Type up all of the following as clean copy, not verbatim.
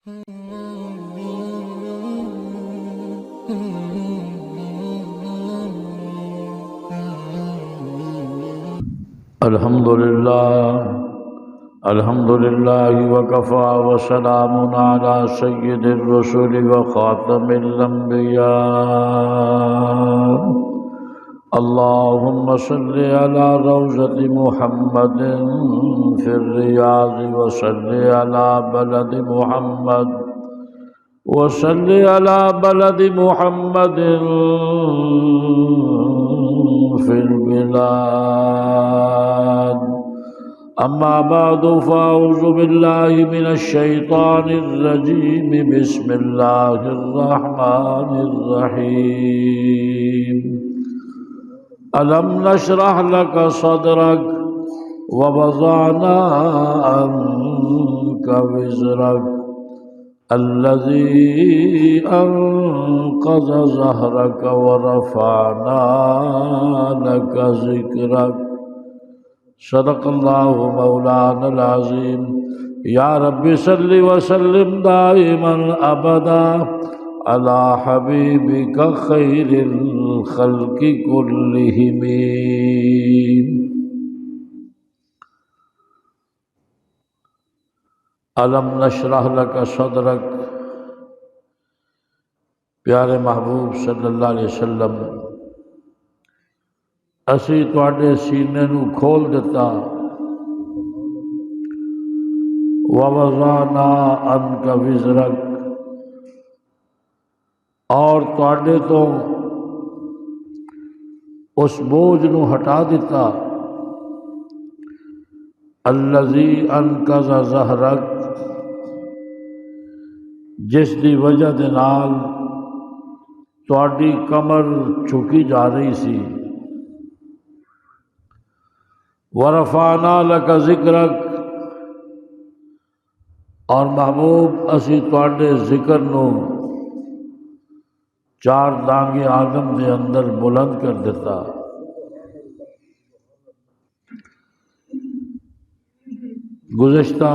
الحمد لله وكفى وسلام على سيد الرسل وخاتم الأنبياء. اللهم صل على روضة محمد في الرياض وصل على بلد محمد وصل على بلد محمد في البلاد. أما بعد فأعوذ بالله من الشيطان الرجيم. بسم الله الرحمن الرحيم. ألم نشرح لك صدرك ووضعنا عنك وزرك الذي أنقض ظهرك ورفعنا لك ذكرك. صدق الله مولانا العظيم. يا رب صل وسلم دائما أبدا على حبيبك خير الخلق كلهم. ألم نشرح لك صدرك. پیارے محبوب صلی اللہ علیہ وسلم، اسی تواڈے سینے نو کھول دیتا. وَوَضَعْنَا عَنْكَ وِزْرَكَ، اور تواڈے تو اس بوجھ نو ہٹا دیتا. الَّذِي أَنْقَضَ ظَهْرَكَ، جس دی وجہ دے نال تواڈی کمر جھکی جا رہی سی. وَرَفَعْنَا لَكَ ذِكْرَكَ، اور محبوب اسی تواڈے ذکر نو چار دانگے آدم دے اندر بلند کر دیتا. گزشتہ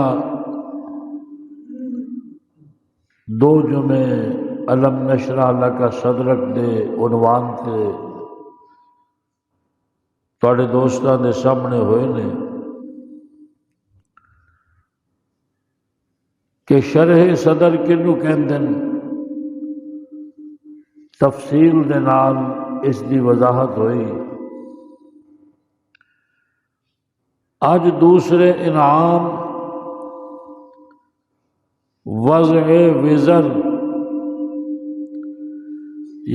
دو جمعے الم نشرح لک صدرک دے عنوان تے تواڈے دوستاں دے سامنے ہوئے نے کہ شرح صدر کنوں کہندے نے. تفصیل دے نال اس دی وضاحت ہوئی. اج دوسرے انعام وضع وزر،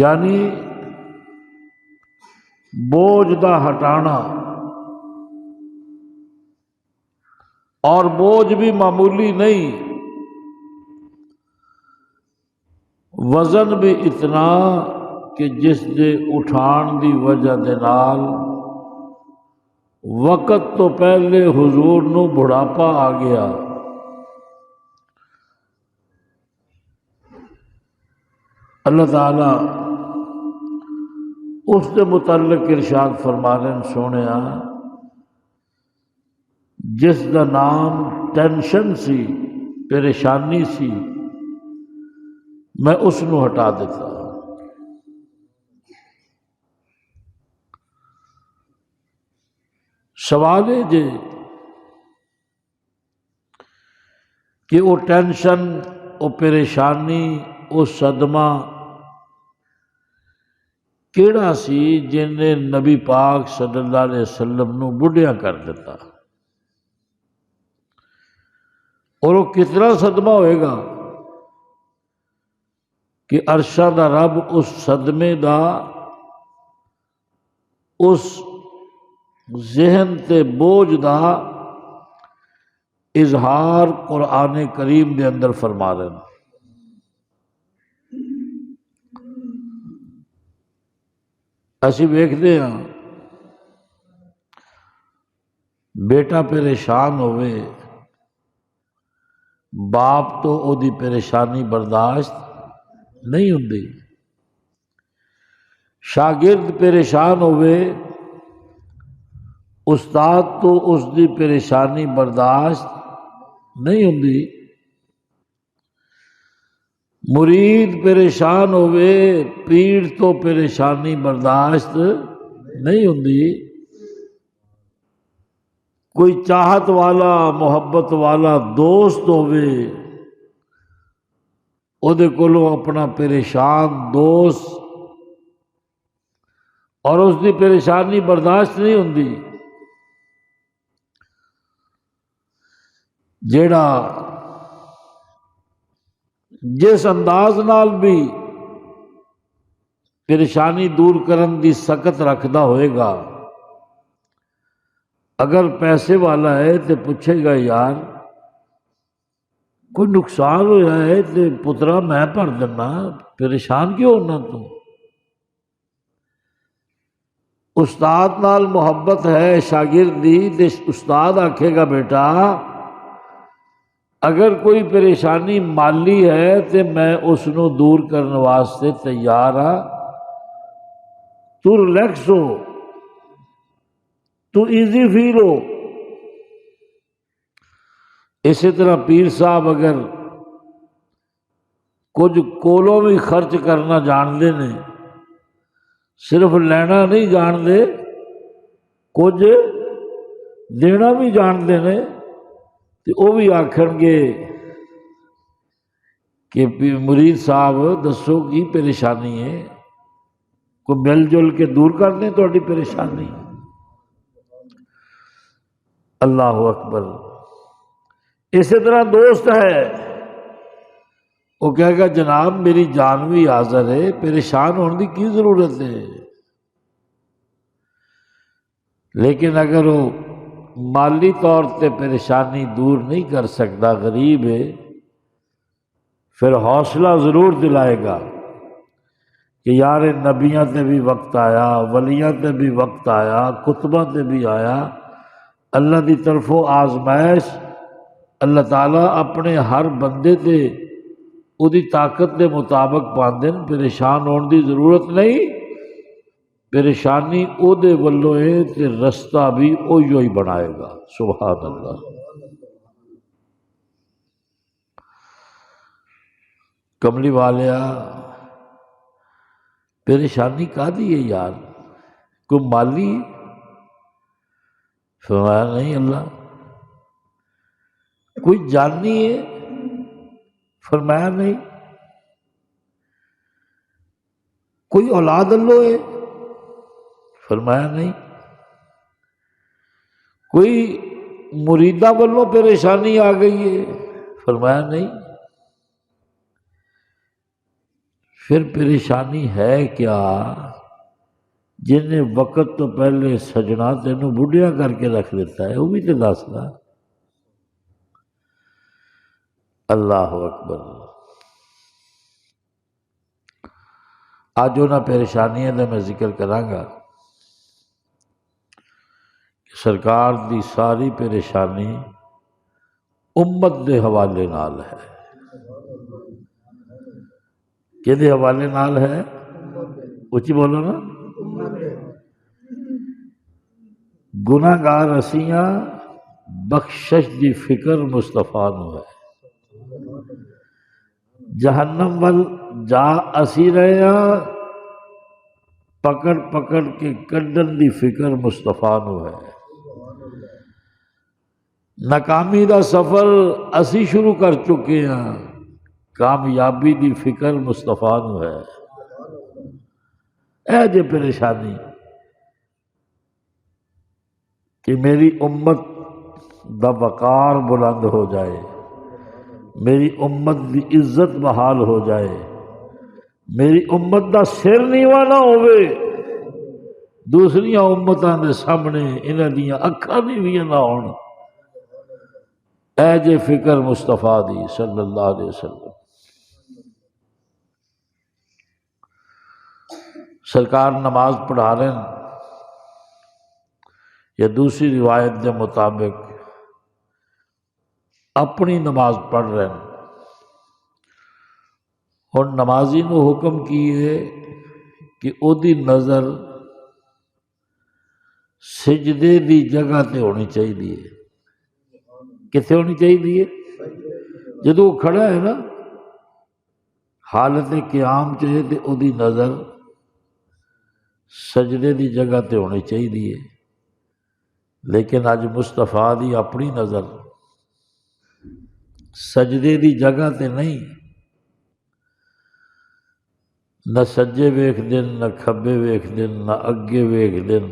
یعنی بوجھ دا ہٹانا. اور بوجھ بھی معمولی نہیں، وزن بھی اتنا کہ جس دے اٹھان دی وجہ دے نال وقت تو پہلے حضور نو بڑھاپا آ گیا. اللہ تعالی اس دے متعلق ارشاد فرما رہے ہیں سونیا، جس دا نام ٹینشن سی، پریشانی سی، میں اس نو ہٹا دیتا. سوال ہے جے کہ وہ ٹینشن، وہ پریشانی، وہ صدمہ کیڑا سی جن نے نبی پاک صلی اللہ علیہ وسلم نو بڈھیا کر دیتا، اور وہ کتنا صدمہ ہوئے گا کہ عرشاں دا رب اس صدمے دا اس ذہن تے بوجھ دا اظہار قرآن کریم دے اندر فرما رہے ہیں. اسی ویکھدے ہاں بیٹا پریشان ہوئے، باپ تو او دی پریشانی برداشت نہیں ہوندی. شاگرد پریشان ہوئے، استاد تو اس دی پریشانی برداشت نہیں ہوندی. مرید پریشان ہوئے پیر تو پریشانی برداشت نہیں ہوندی. کوئی چاہت والا محبت والا دوست ہوئے او دے کولوں اپنا پریشان دوست اور اس دی پریشانی برداشت نہیں ہوندی. جیڑا جس انداز نال بھی پریشانی دور کرن دی سکت رکھدا ہوئے گا، اگر پیسے والا ہے تو پوچھے گا یار کوئی نقصان ہوا ہے تو پترا میں بھر دینا، پریشان کیوں ہونا تو. استاد نال محبت ہے شاگرد دی تے استاد آکھے گا بیٹا اگر کوئی پریشانی مالی ہے تو میں اس نو دور کرنے واسطے تیار ہاں، تو ریلیکس ہو، تو ایزی فیل ہو. اسی طرح پیر صاحب اگر کچھ کولوں بھی خرچ کرنا جان دے نے، صرف لینا نہیں جان دے، کچھ دینا بھی جان دے نے، تو وہ بھی آکھن گے کہ مرید صاحب دسو کی پریشانی ہے، کوئی مل جل کے دور کر دیں تہاڈی پریشانی. اللہ اکبر. اسی طرح دوست ہے وہ کہے گا جناب میری جان بھی حاضر ہے، پریشان ہونے کی کی ضرورت ہے. لیکن اگر وہ مالی طور تے پریشانی دور نہیں کر سکتا، غریب ہے، پھر حوصلہ ضرور دلائے گا کہ یار نبیاں تے بھی وقت آیا، ولیاں تے بھی وقت آیا، کتباں تے بھی آیا، اللہ دی طرفوں آزمائش اللہ تعالیٰ اپنے ہر بندے تے او دی طاقت دے مطابق پاندے، پریشان ہونے دی ضرورت نہیں. پریشانی او دے ولوں ہے تے رستہ بھی اوہی ہوئی بنائے گا. سبحان اللہ. کملی والیا پریشانی کا دی ہے یار، کوئی مالی؟ فرمایا نہیں اللہ. کوئی جانی ہے؟ فرمایا نہیں. کوئی اولاد اللہ ہے؟ فرمایا نہیں. کوئی مریدہ والوں پریشانی آ گئی ہے؟ فرمایا نہیں. پھر پریشانی ہے کیا؟ جن وقت تو پہلے سجنا تینوں بڑھیا کر کے رکھ دیتا ہے، وہ بھی تو دسنا. اللہ اکبر. آج انہاں پریشانیاں دا میں ذکر کراں گا. سرکار دی ساری پریشانی امت دے حوالے نال ہے. کہ دے حوالے نال ہے؟ اچھی بولو نا. گناہ گار اسیاں، بخشش دی فکر مصطفیٰ نو ہے. جہنم ول جا اسی رہے ہاں، پکڑ پکڑ کے کڈن دی فکر مصطفیٰ نو ہے. ناکامی دا سفر اسی شروع کر چکے ہیں، کامیابی دی فکر مصطفیٰ نو ہے. اے جے پریشانی کہ میری امت دا وقار بلند ہو جائے، میری امت دی عزت بحال ہو جائے، میری امت دا سر نیواں نہ ہوئے، دوسریاں امتاں دے سامنے انہاں دیاں اکھاں نیویاں نہ ہون. اے جے فکر مصطفیٰ دی صلی اللہ علیہ وسلم. سرکار نماز پڑھا رہے ہیں یا دوسری روایت کے مطابق اپنی نماز پڑھ رہے ہیں. اور نمازی نو حکم کیے کہ او دی نظر سجدے دی جگہ تے ہونی چاہیے. کتنے ہونی چاہیے؟ جدو وہ کھڑا ہے نا حالت قیام چ ہے تے او دی نظر سجدے دی جگہ تے ہونی چاہیے، لیکن اج مصطفیٰ دی اپنی نظر سجدے دی جگہ تے نہیں، نہ سجے ویکھ دن، نہ کھبے ویکھ دن، نہ اگے ویکھ دن،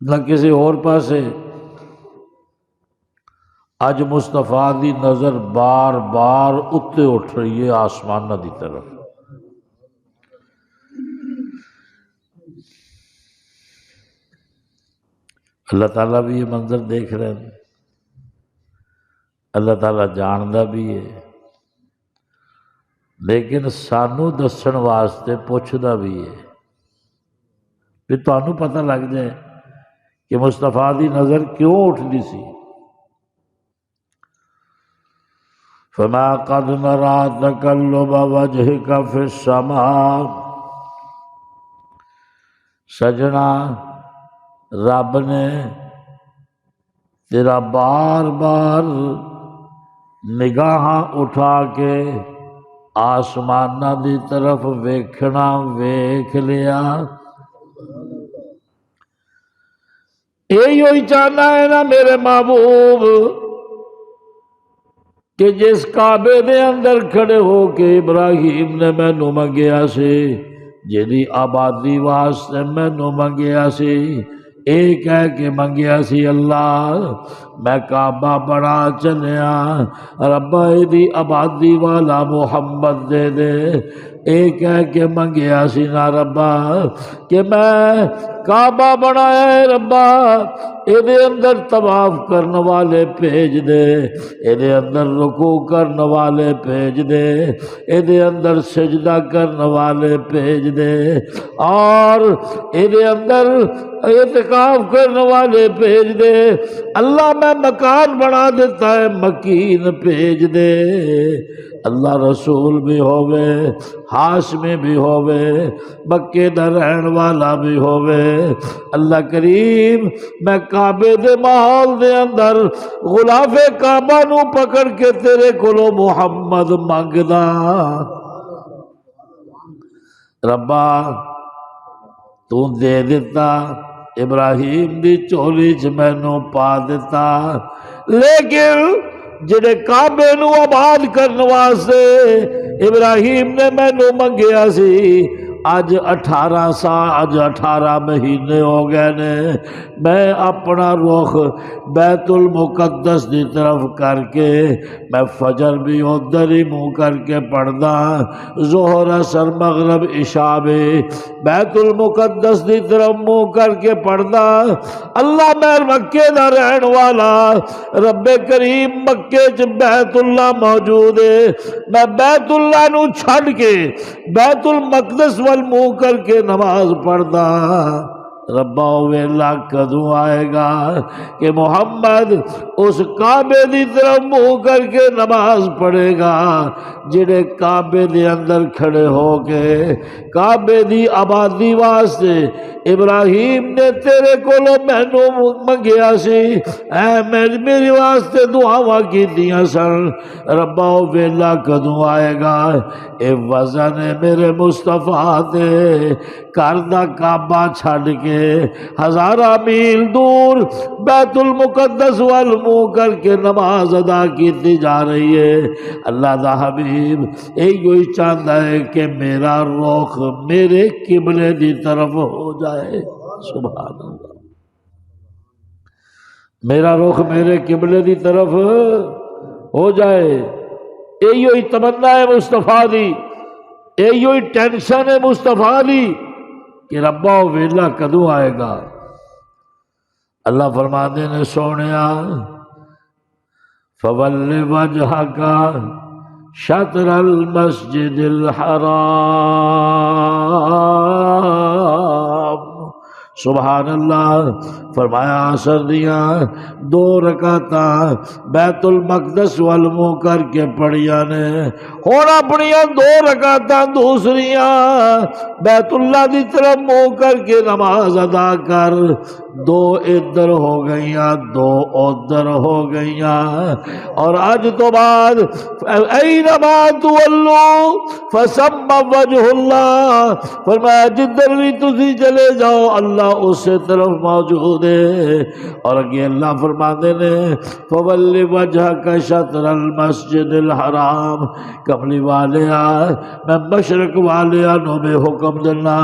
نہ کسی اور پاسے۔ اج مصطفیٰ دی نظر بار بار اتے اٹھ رہی ہے آسمانہ دی طرف۔ اللہ تعالیٰ بھی یہ منظر دیکھ رہے ہیں، اللہ تعالیٰ جاندا بھی ہے، لیکن سانو دسن واسطے پوچھدا بھی ہے کہ تانوں پتہ لگ جائے کہ مصطفیٰ دی نظر کیوں اٹھدی سی۔ فما قد نرى تقلب وجهك في السماء، سجنا رب نے تیرا بار بار نگاہاں اٹھا کے آسمانہ دی طرف ویکھنا ویکھ لیا۔ یہی چاہنا ہے نا میرے محبوب کہ جس کعبے دے اندر کھڑے ہو کے ابراہیم نے مینوں منگیا سی، جیدی آبادی واسطے مینوں منگیا سی، اے کہہ کے منگیا سی اللہ میں کعبہ بڑا چلیا، ربا دی آبادی والا محمد دے دے، اے کہہ کے منگیا سی نا ربا کہ میں کعبہ بنایا ہے ربا، اے دے اندر طواف کرنے والے بھیج دے، اے دے اندر رکوع کرنے والے بھیج دے، اے دے اندر سجدہ کرنے والے بھیج دے، اور اے دے اندر اعتکاف کرنے والے بھیج دے۔ اللہ میں مکان بنا دیتا ہے، مکین بھیج دے۔ اللہ رسول بھی ہووے، ہاشمی بھی ہووے، مکے دا رہن والا بھی ہووے، اللہ کریم میں کعبے دے ماحول دے اندر غلاف کعبہ نو پکڑ کے تیرے کولو محمد منگدا، ربا تو دے دیتا، ابراہیم دی چولی چ مینوں پا دیتا، لیکن جڑے کعبے نو آباد کرنے واسطے ابراہیم نے مینوں منگیا سی، اج 18 مہینے ہو گئے نے، میں اپنا رخ بیت المقدس دی طرف کر کے میں فجر بھی ادھر ہی منہ کر کے پڑھدا، ظہر اثر مغرب عشاء بھی بیت المقدس دی طرف منہ کر کے پڑھدا۔ اللہ میں مکے دا رہن والا، رب کریم مکے چ بیت اللہ موجود ہے، میں بیت اللہ نو چھڈ کے بیت المقدس منہ کر کے نماز پڑھدا، ربا ویلا کدوں آئے گا کہ محمد اس کعبے دی طرف منہ کر کے نماز پڑھے گا جڑے کعبے دے اندر کھڑے ہو کے کعبے دی آبادی واسطے ابراہیم نے تیرے کولو مینوں منگیا سی، اے میری واسطے دعاواں کیتیاں سن، ربا ویلا کدوں آئے گا؟ اے وزن میرے مصطفیٰ تے گھر دا کعبہ چھڈ کے ہزارہ میل دور بیت المقدس وال منہ کر کے نماز ادا کیتی جا رہی ہے۔ اللہ دا حبیب یہی چاہتا ہے کہ میرا رخ میرے قبلے دی طرف ہو جائے، سبحان اللہ، میرا رخ میرے قبلے دی طرف ہو جائے۔ یہی تمنا ہے مصطفیٰ دی، یہی ٹینشن ہے مصطفیٰ دی کہ ربا ویلا کدوں آئے گا۔ اللہ فرماتے نے سونیا فول وجہک شطر المسجد الحرام، سبحان اللہ، فرمایا عصر دیاں 2 رکعتاں بیت المقدس وال منہ کر کے پڑھیاں نے، ہن اپنیاں 2 رکعتاں دوسریاں بیت اللہ دی طرف منہ کر کے نماز ادا کر، دو ادھر ہو گئیاں دو ادھر ہو گئیاں، اور اج تو بعد اینما تولوا فثم وجہ اللہ، فرمایا جدھر بھی تسی چلے جاؤ اللہ اسی طرف موجود ہے۔ اور اگے اللہ فرماتے نے فولی وجہک شطر المسجد الحرام، کملی والیا میں مشرق والیا نو بے حکم دینا،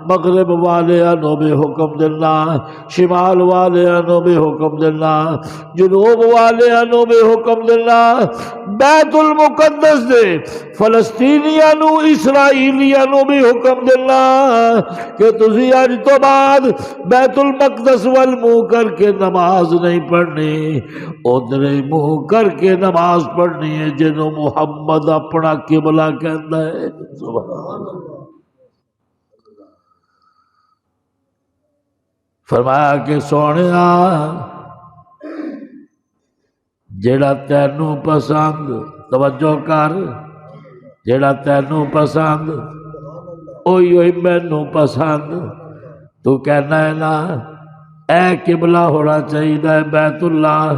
مغرب والیا نو بے حکم دینا، شمال والیا نو بے حکم دینا، جنوب والیا نو بے حکم دینا، بیت المقدس دے فلسطینیاں نو اسرائیلیاں نو بھی حکم دینا کہ تسی اج تو بعد بیت المقدس وال منہ کر کے نماز نہیں پڑھنی، ادھر ہی منہ کر کے نماز پڑھنی ہے جنہوں محمد اپنا قبلہ کہتا ہے۔ سبحان اللہ۔ فرمایا کہ سونیا جیڑا تینوں پسند، توجہ کر، جیڑا تینوں پسند اوہی اوہی مینوں پسند، تو کہنا ہے نا اے قبلہ ہونا چاہیے بیت اللہ،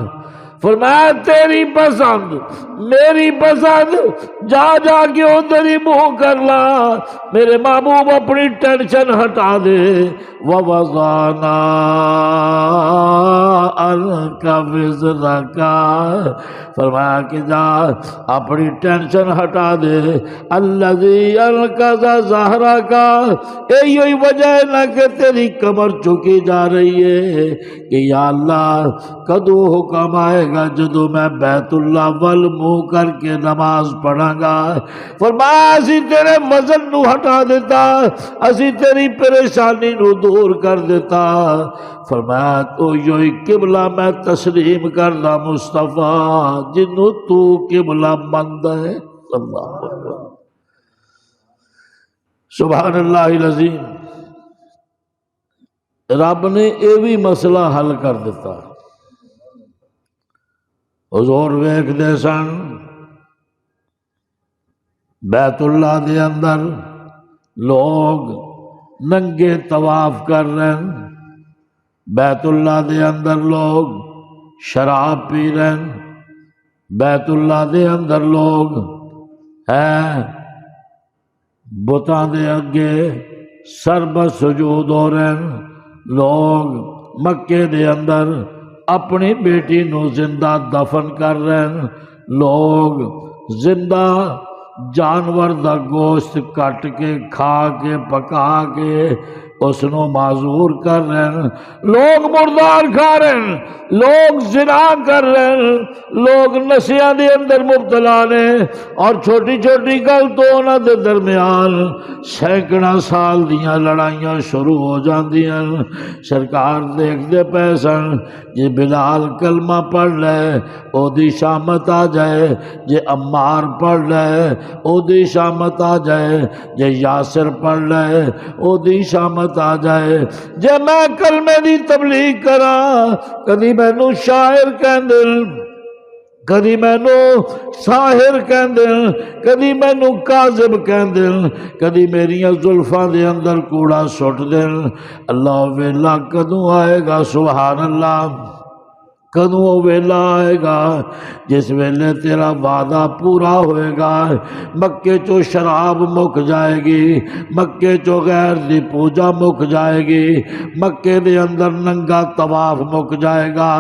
فرمایا تیری پسند میری پسند، جا جا کے ادھر ہی منہ کر لا، میرے محبوب اپنی ٹینشن ہٹا دے، وَوَضَعْنَا عَنْكَ وِزْرَكَ، فرمایا کہ جا اپنی ٹینشن ہٹا دے، الَّذِي أَنْقَضَ ظَهْرَكَ، یہی وجہ ہے نہ کہ تیری کمر چکی جا رہی ہے کہ یا اللہ کدو حکم آئے گا جدو میں بیت اللہ وال منہ کر کے نماز پڑھاں گا، فرمایا اسی تیرے وزن نو ہٹا دیتا، اسی تیری پریشانی نو دور کر دیتا، فرمایا تو یہی قبلہ میں تسلیم کردہ مصطفیٰ جنو تو قبلہ مند ہے۔ اللہ اکبر، سبحان اللہ العظیم۔ رب نے یہ بھی مسئلہ حل کر دیتا۔ حضور ویکھ دے سن بیت اللہ دے اندر لوگ ننگے طواف کر رہے ہیں، بیت اللہ دے اندر لوگ شراب پی رہے ہیں، بیت اللہ دے اندر لوگ ہیں بتاں دے اگے سر سجود ہو رہے ہیں، لوگ مکے دے اندر اپنی بیٹی نو زندہ دفن کر رہے ہیں، لوگ زندہ جانور دا گوشت کٹ کے کھا کے پکا کے اس نو معذور کر رہے ہیں، لوگ مردار کھا رہے ہیں، لوگ زنا کر رہے ہیں، لوگ نشیاں دے اندر مبتلا نے، اور چھوٹی چھوٹی گل تو انہاں دے درمیان سینکڑا سال دیاں لڑائیاں شروع ہو جاندیاں۔ سرکار دیکھ دے پے سن جے بلال کلمہ پڑھ لے او دی شامت آ جائے، جے عمار پڑھ لے او دی شامت آ جائے، جے یاسر پڑھ لے او دی شامت آ جائے، جے میں کلمے دی تبلیغ کراں کدی مینوں شاعر کہندے، کدی مینوں ساحر کہندے، کدی مینوں کاذب کہندے، کدی میریاں زلفاں دے اندر کوڑا سٹ دین۔ اللہ ویلا کدوں آئے گا، سبحان اللہ، کدوں ویلا آئے گا جس ویلے تیرا وعدہ پورا ہوئے گا، مکے چو شراب مک جائے گی، مکے چو غیر دی پوجا مک جائے گی، مکے دے اندر ننگا طواف مک جائے گا،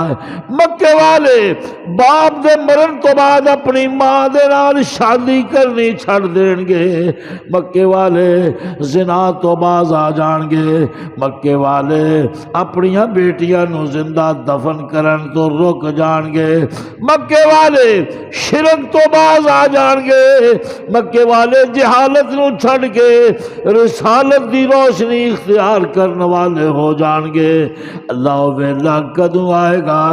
مکے والے باپ دے مرن تو بعد اپنی ماں دے نال شادی کرنی چھڑ دین گے، مکے والے زنا تو باز آ جان گے، مکے والے اپنیاں بیٹیاں نو زندہ دفن کرن تو رک جان گے، مکے والے شرک تو باز آ جان گے، مکے والے جہالت نو چھڑ کے رسالت دی روشنی اختیار کرنے والے ہو جان گے۔ اللہ ویلا کدوں آئے گا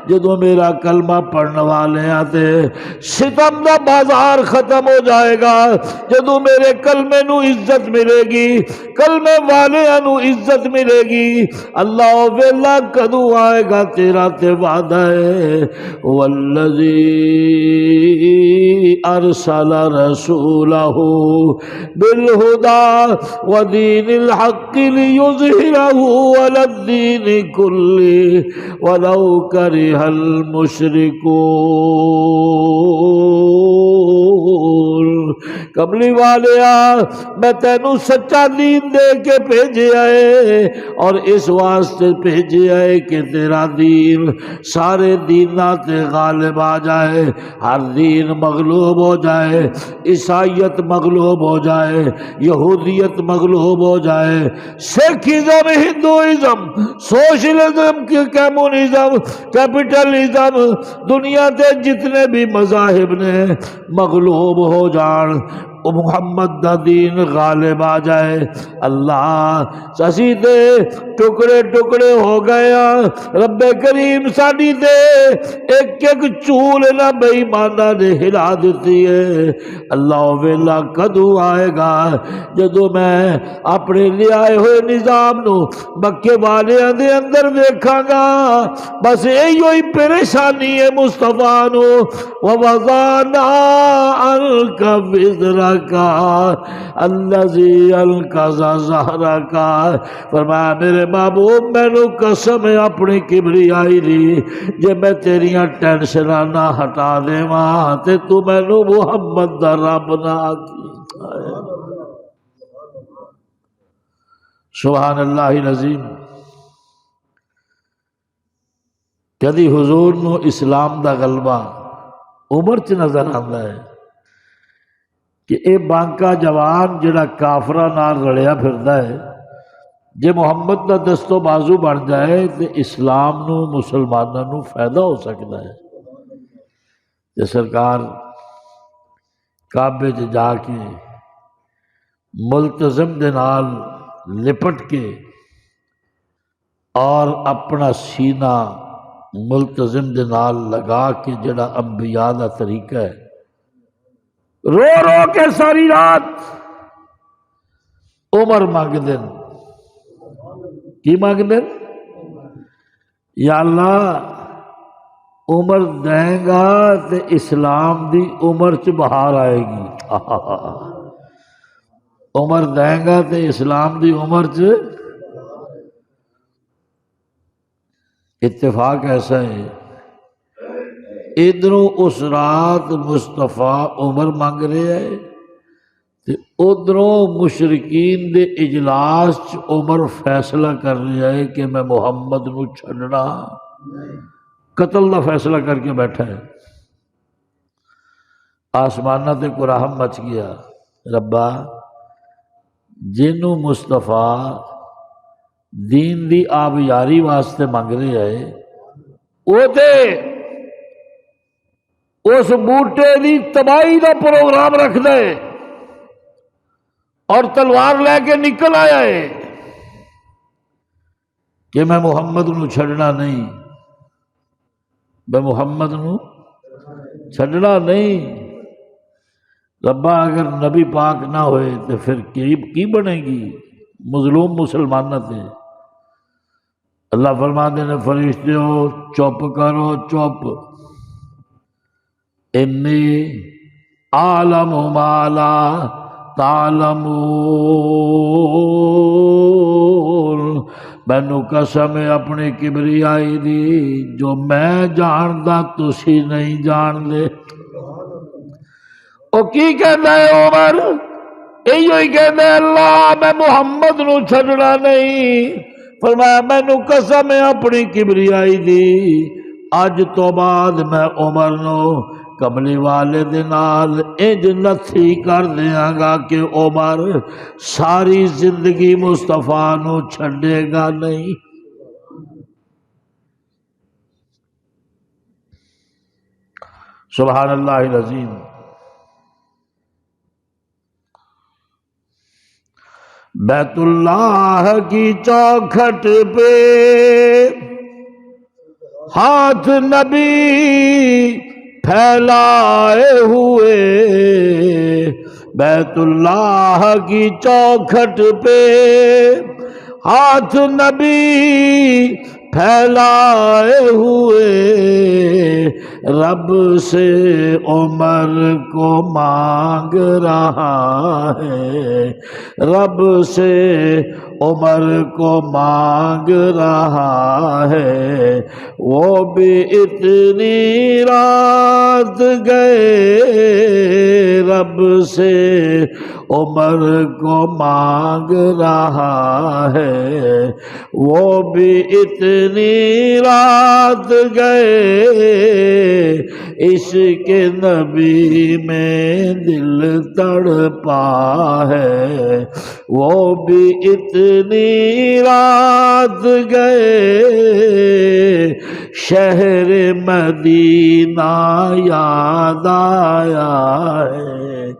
جدو میرا کلمہ پڑھنے والے آتے ستم دا بازار ختم ہو جائے گا، جدو میرے کلمے نو عزت ملے گی، کلمے والے نو عزت ملے گی۔ اللہ ویلا کدوں آئے گا تیرا تے وعدہ والذی ارسل رسولہ بالہدی ودین الحق لیظہرہ علی الدین کلہ ولو کرہ المشرکون۔ کملی والیا میں تینوں سچا دین دے کے بھیجے آئے اور اس واسطے بھیجے آئے کہ تیرا دین سارے دیناں تے غالب آ جائے، ہر دین مغلوب ہو جائے، عیسائیت مغلوب ہو جائے، یہودیت مغلوب ہو جائے، Sikhism, Hinduism, socialism, communism, capitalism, دنیا دے جتنے بھی مذاہب نے مغلوب ہو جان، محمد دا دین غالب آ جائے۔ اللہ اسی تے ٹکڑے ٹکڑے ہو گیا، رب کریم ساڈی تے ایک ایک چول نہ بے ایماناں نے ہلا دیتی ہے۔ اللہ ویلا کدوں آئے گا جدوں میں اپنے لے آئے ہوئے نظام نو مکے والیاں دے اندر ویکھاں گا، بس یہی پریشانی ہے مصطفیٰ نو، وَوَضَعْنَا عَنْكَ وِزْرَكَ الَّذِي أَنقَضَ ظَهْرَكَ۔ فرمایا میرے محبوب مینوں قسم ہے اپنی کبریائی دی، جے میں تیریاں ٹینشناں نہ ہٹا دیواں تے تو مینوں محمد دا رب نہ آکھی۔ سبحان اللہ العظیم۔ کدی حضور نو اسلام دا غلبہ عمر چ نظر آندا ہے کہ اے بانکا جوان جڑا کافراں نال رلیا پھردا ہے، جے محمد دا دستو بازو بن جائے تے اسلام نو مسلماناں نو فائدہ ہو سکتا ہے۔ تے سرکار کعبے چ جا کے ملتزم دے نال لپٹ کے اور اپنا سینہ ملتزم دے نال لگا کے جڑا انبیاء دا طریقہ ہے، رو رو کے ساری رات عمر مانگ دین۔ کی مانگ دین؟ یا اللہ عمر دیں گا تے اسلام دی عمر چ بہار آئے گی، عمر دیں گا تے اسلام دی عمر چ۔ اتفاق ایسا ہے ادھروں اس رات مصطفیٰ عمر مانگ رہے ہیں تے ادھروں مشرکین دے اجلاس چ عمر فیصلہ کر رہا ہے کہ میں محمد نو چھڑنا، قتل دا فیصلہ کر کے بیٹھا ہے۔ آسمانہ تے قرآن مچ گیا، ربا جنوں مصطفیٰ دین دی آبیاری واسطے مانگ رہے ہے، وہ تے اس بوٹے دی تباہی دا پروگرام رکھ دے اور تلوار لے کے نکل آیا ہے کہ میں محمد نو چھڑنا نہیں، میں محمد نو چھڑنا نہیں۔ ربا اگر نبی پاک نہ ہوئے تو پھر کی بنے گی مظلوم مسلمانہ تے؟ اللہ فرماتے ہیں فرشتے ہو چپ کرو، چپ، انی عالم ما لا تعلمون، مینوں قسم ہے اپنی کبریائی دی، جو میں جاندا تسی نہیں جان دے۔ او کی کہندا ہے عمر؟ ایہی کہندا ہے اللہ میں محمد نو چھڈنا نہیں۔ فرمایا مینوں قسم ہے اپنی کبریائی دی، اج تو بعد میں عمر نو کملی والے دے نال انج نتھی کر دیاں گا کہ عمر ساری زندگی مصطفیٰ نو چھڈے گا نہیں۔ سبحان اللہ العظیم۔ بیت اللہ کی چوکھٹ پہ ہاتھ نبی پھیلائے ہوئے، بیت اللہ کی چوکھٹ پہ ہاتھ نبی پھیلائے ہوئے رب سے عمر کو مانگ رہا ہے، رب سے عمر کو مانگ رہا ہے، وہ بھی اتنی رات گئے رب سے عمر کو مانگ رہا ہے، وہ بھی اتنی رات گئے عشق نبی میں دل تڑپا ہے، وہ بھی اتنی رات گئے شہر مدینہ یاد آیا ہے،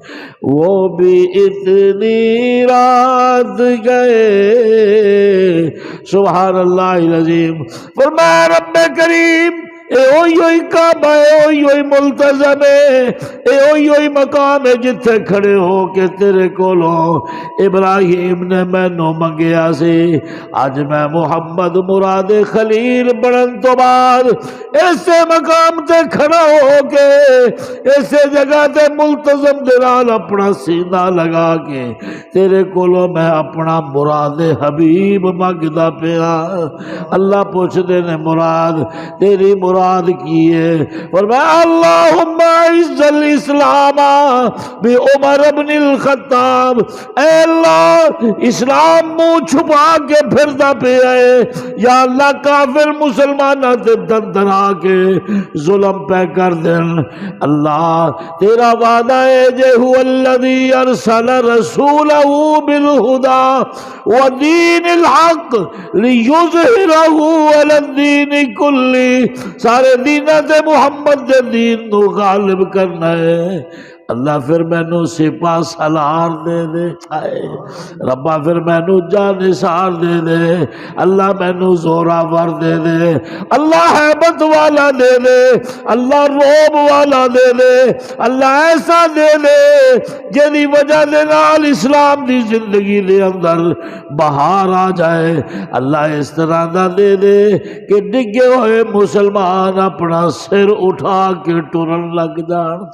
وہ بھی اتنی رات گئے۔ سبحان اللہ العظیم۔ فرمایا رب کریم اے اوئی کعبہ ہے، اوئی ملتزم ہے، اے اوئی مقام ہے جتھے کھڑے ہو کے تیرے کولوں ابراہیم نے مینوں منگیا سی۔ اج میں محمد مراد خلیل بنن تو بعد اسے مقام تے کھڑا ہو کے اسے جگہ تے ملتزم دے نال اپنا سینہ لگا کے تیرے کولوں میں اپنا مراد حبیب منگدا پیا۔ اللہ پوچھ دے نے مراد تیری مراد کی ہے؟ فرمایا اللہم اعز الاسلام بی عمر بن الخطاب، اے اللہ اسلام منہ چھپا کے پھردا پیا ہے، یا اللہ کافر مسلمانہ تے دندنا کے ظلم پہ کر دین۔ اللہ تیرا وعدہ ہے جے هو الذی ارسل رسولہ بالہدی ودین الحق لیظہرہ علی الدین کلی، سارے دینہ تے محمد دے دین نو غالب کرنا ہے۔ اللہ پھر مینوں سپاہ سالار دے دے، ربا پھر مینوں جانثار دے دے، اللہ مینوں زوراور دے دے، اللہ ہیبت والا دے دے، اللہ روب والا دے دے، اللہ ایسا دے دے جدی وجہ دے نال اسلام دی زندگی دے اندر بہار آ جائے۔ اللہ اس طرح دا دے دے کہ ڈگے ہوئے مسلمان اپنا سر اٹھا کے ٹرن لگ جان۔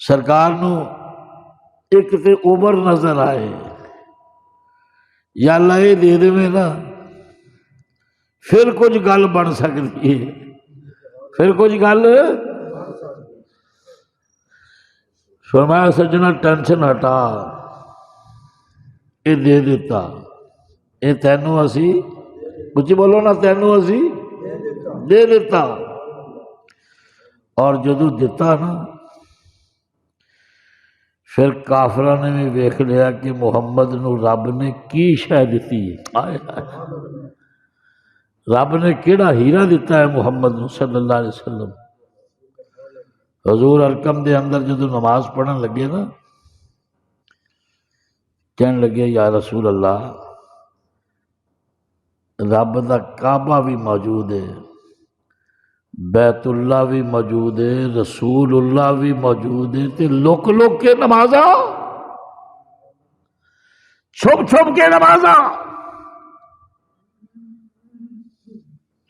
سرکار نو ایک تے عمر نظر آئے، یا اللہ یہ دے دے میں نا پھر کچھ گل بن سکتی ہے، پھر کچھ گل۔ فرمایا سجنا ٹینشن ہٹا، یہ دے دیتا، یہ تینوں اسی کچھ بولو نا، تینوں اسی دے دیتا۔ اور جدو دیتا نا پھر کافرہ نے بھی ویکھ لیا کہ محمد نو رب نے کی شے دتی ہے، رب نے کیڑا ہیرا دیتا ہے محمد نو صلی اللہ علیہ وسلم۔ حضور ارکم دے اندر جدو نماز پڑھن لگے نا کہنے لگے یا رسول اللہ رب دا کعبہ بھی موجود ہے، بیت اللہ بھی موجود ہے، رسول اللہ بھی موجود ہے، تے لک لک کے نمازاں، چھپ چھپ کے نمازاں،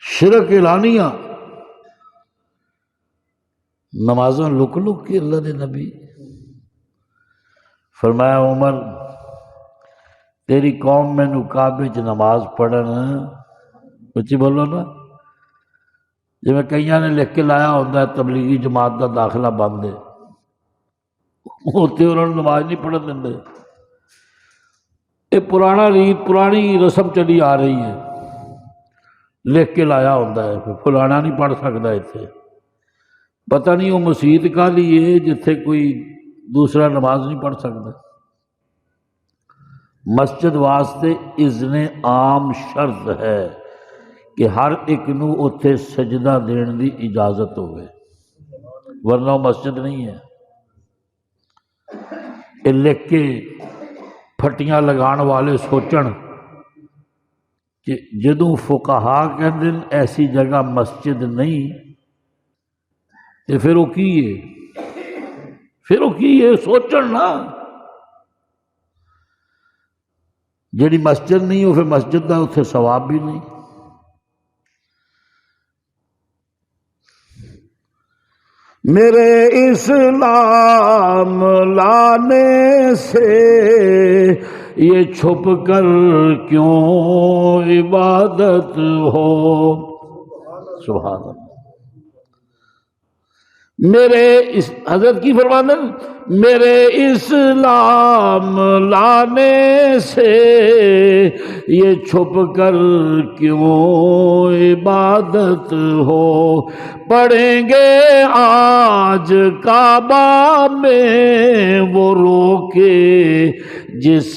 شرک اعلانیہ نمازاں لک لک کے۔ اللہ دے نبی فرمایا عمر تیری قوم میں نو کعبے چ نماز پڑھن، اچھی بولو نا، جی میں کئیاں نے لکھ کے لایا ہوتا ہے تبلیغی جماعت دا داخلہ بند ہے، ہوتے انہوں نے نماز نہیں پڑھن دیں۔ یہ پرانا ریت پرانی رسم چلی آ رہی ہے، لکھ کے لایا ہوتا ہے، پھر فلانا نہیں پڑھ سکتا اتنے، پتہ نہیں وہ مسیت کا لیے جتھے کوئی دوسرا نماز نہیں پڑھ سکتا۔ مسجد واسطے اذن عام شرط ہے کہ ہر ایک نو اتھے سجدہ دین دی اجازت ہوئے، ورنہ وہ مسجد نہیں ہے۔ یہ لکھ کے پھٹیاں لگان والے سوچن کہ جدوں فقہا کہندے ایسی جگہ مسجد نہیں تے پھر وہ کی ہے، پھر وہ کی ہے سوچن نا۔ جیڑی مسجد نہیں وہ پھر مسجد کا اتنے ثواب بھی نہیں۔ میرے اسلام لانے سے یہ چھپ کر کیوں عبادت ہو، سبحان اللہ۔ حضرت کی فرماتے ہیں میرے اسلام لانے سے یہ چھپ کر کیوں عبادت ہو، پڑھیں گے آج کعبہ میں وہ روکے جس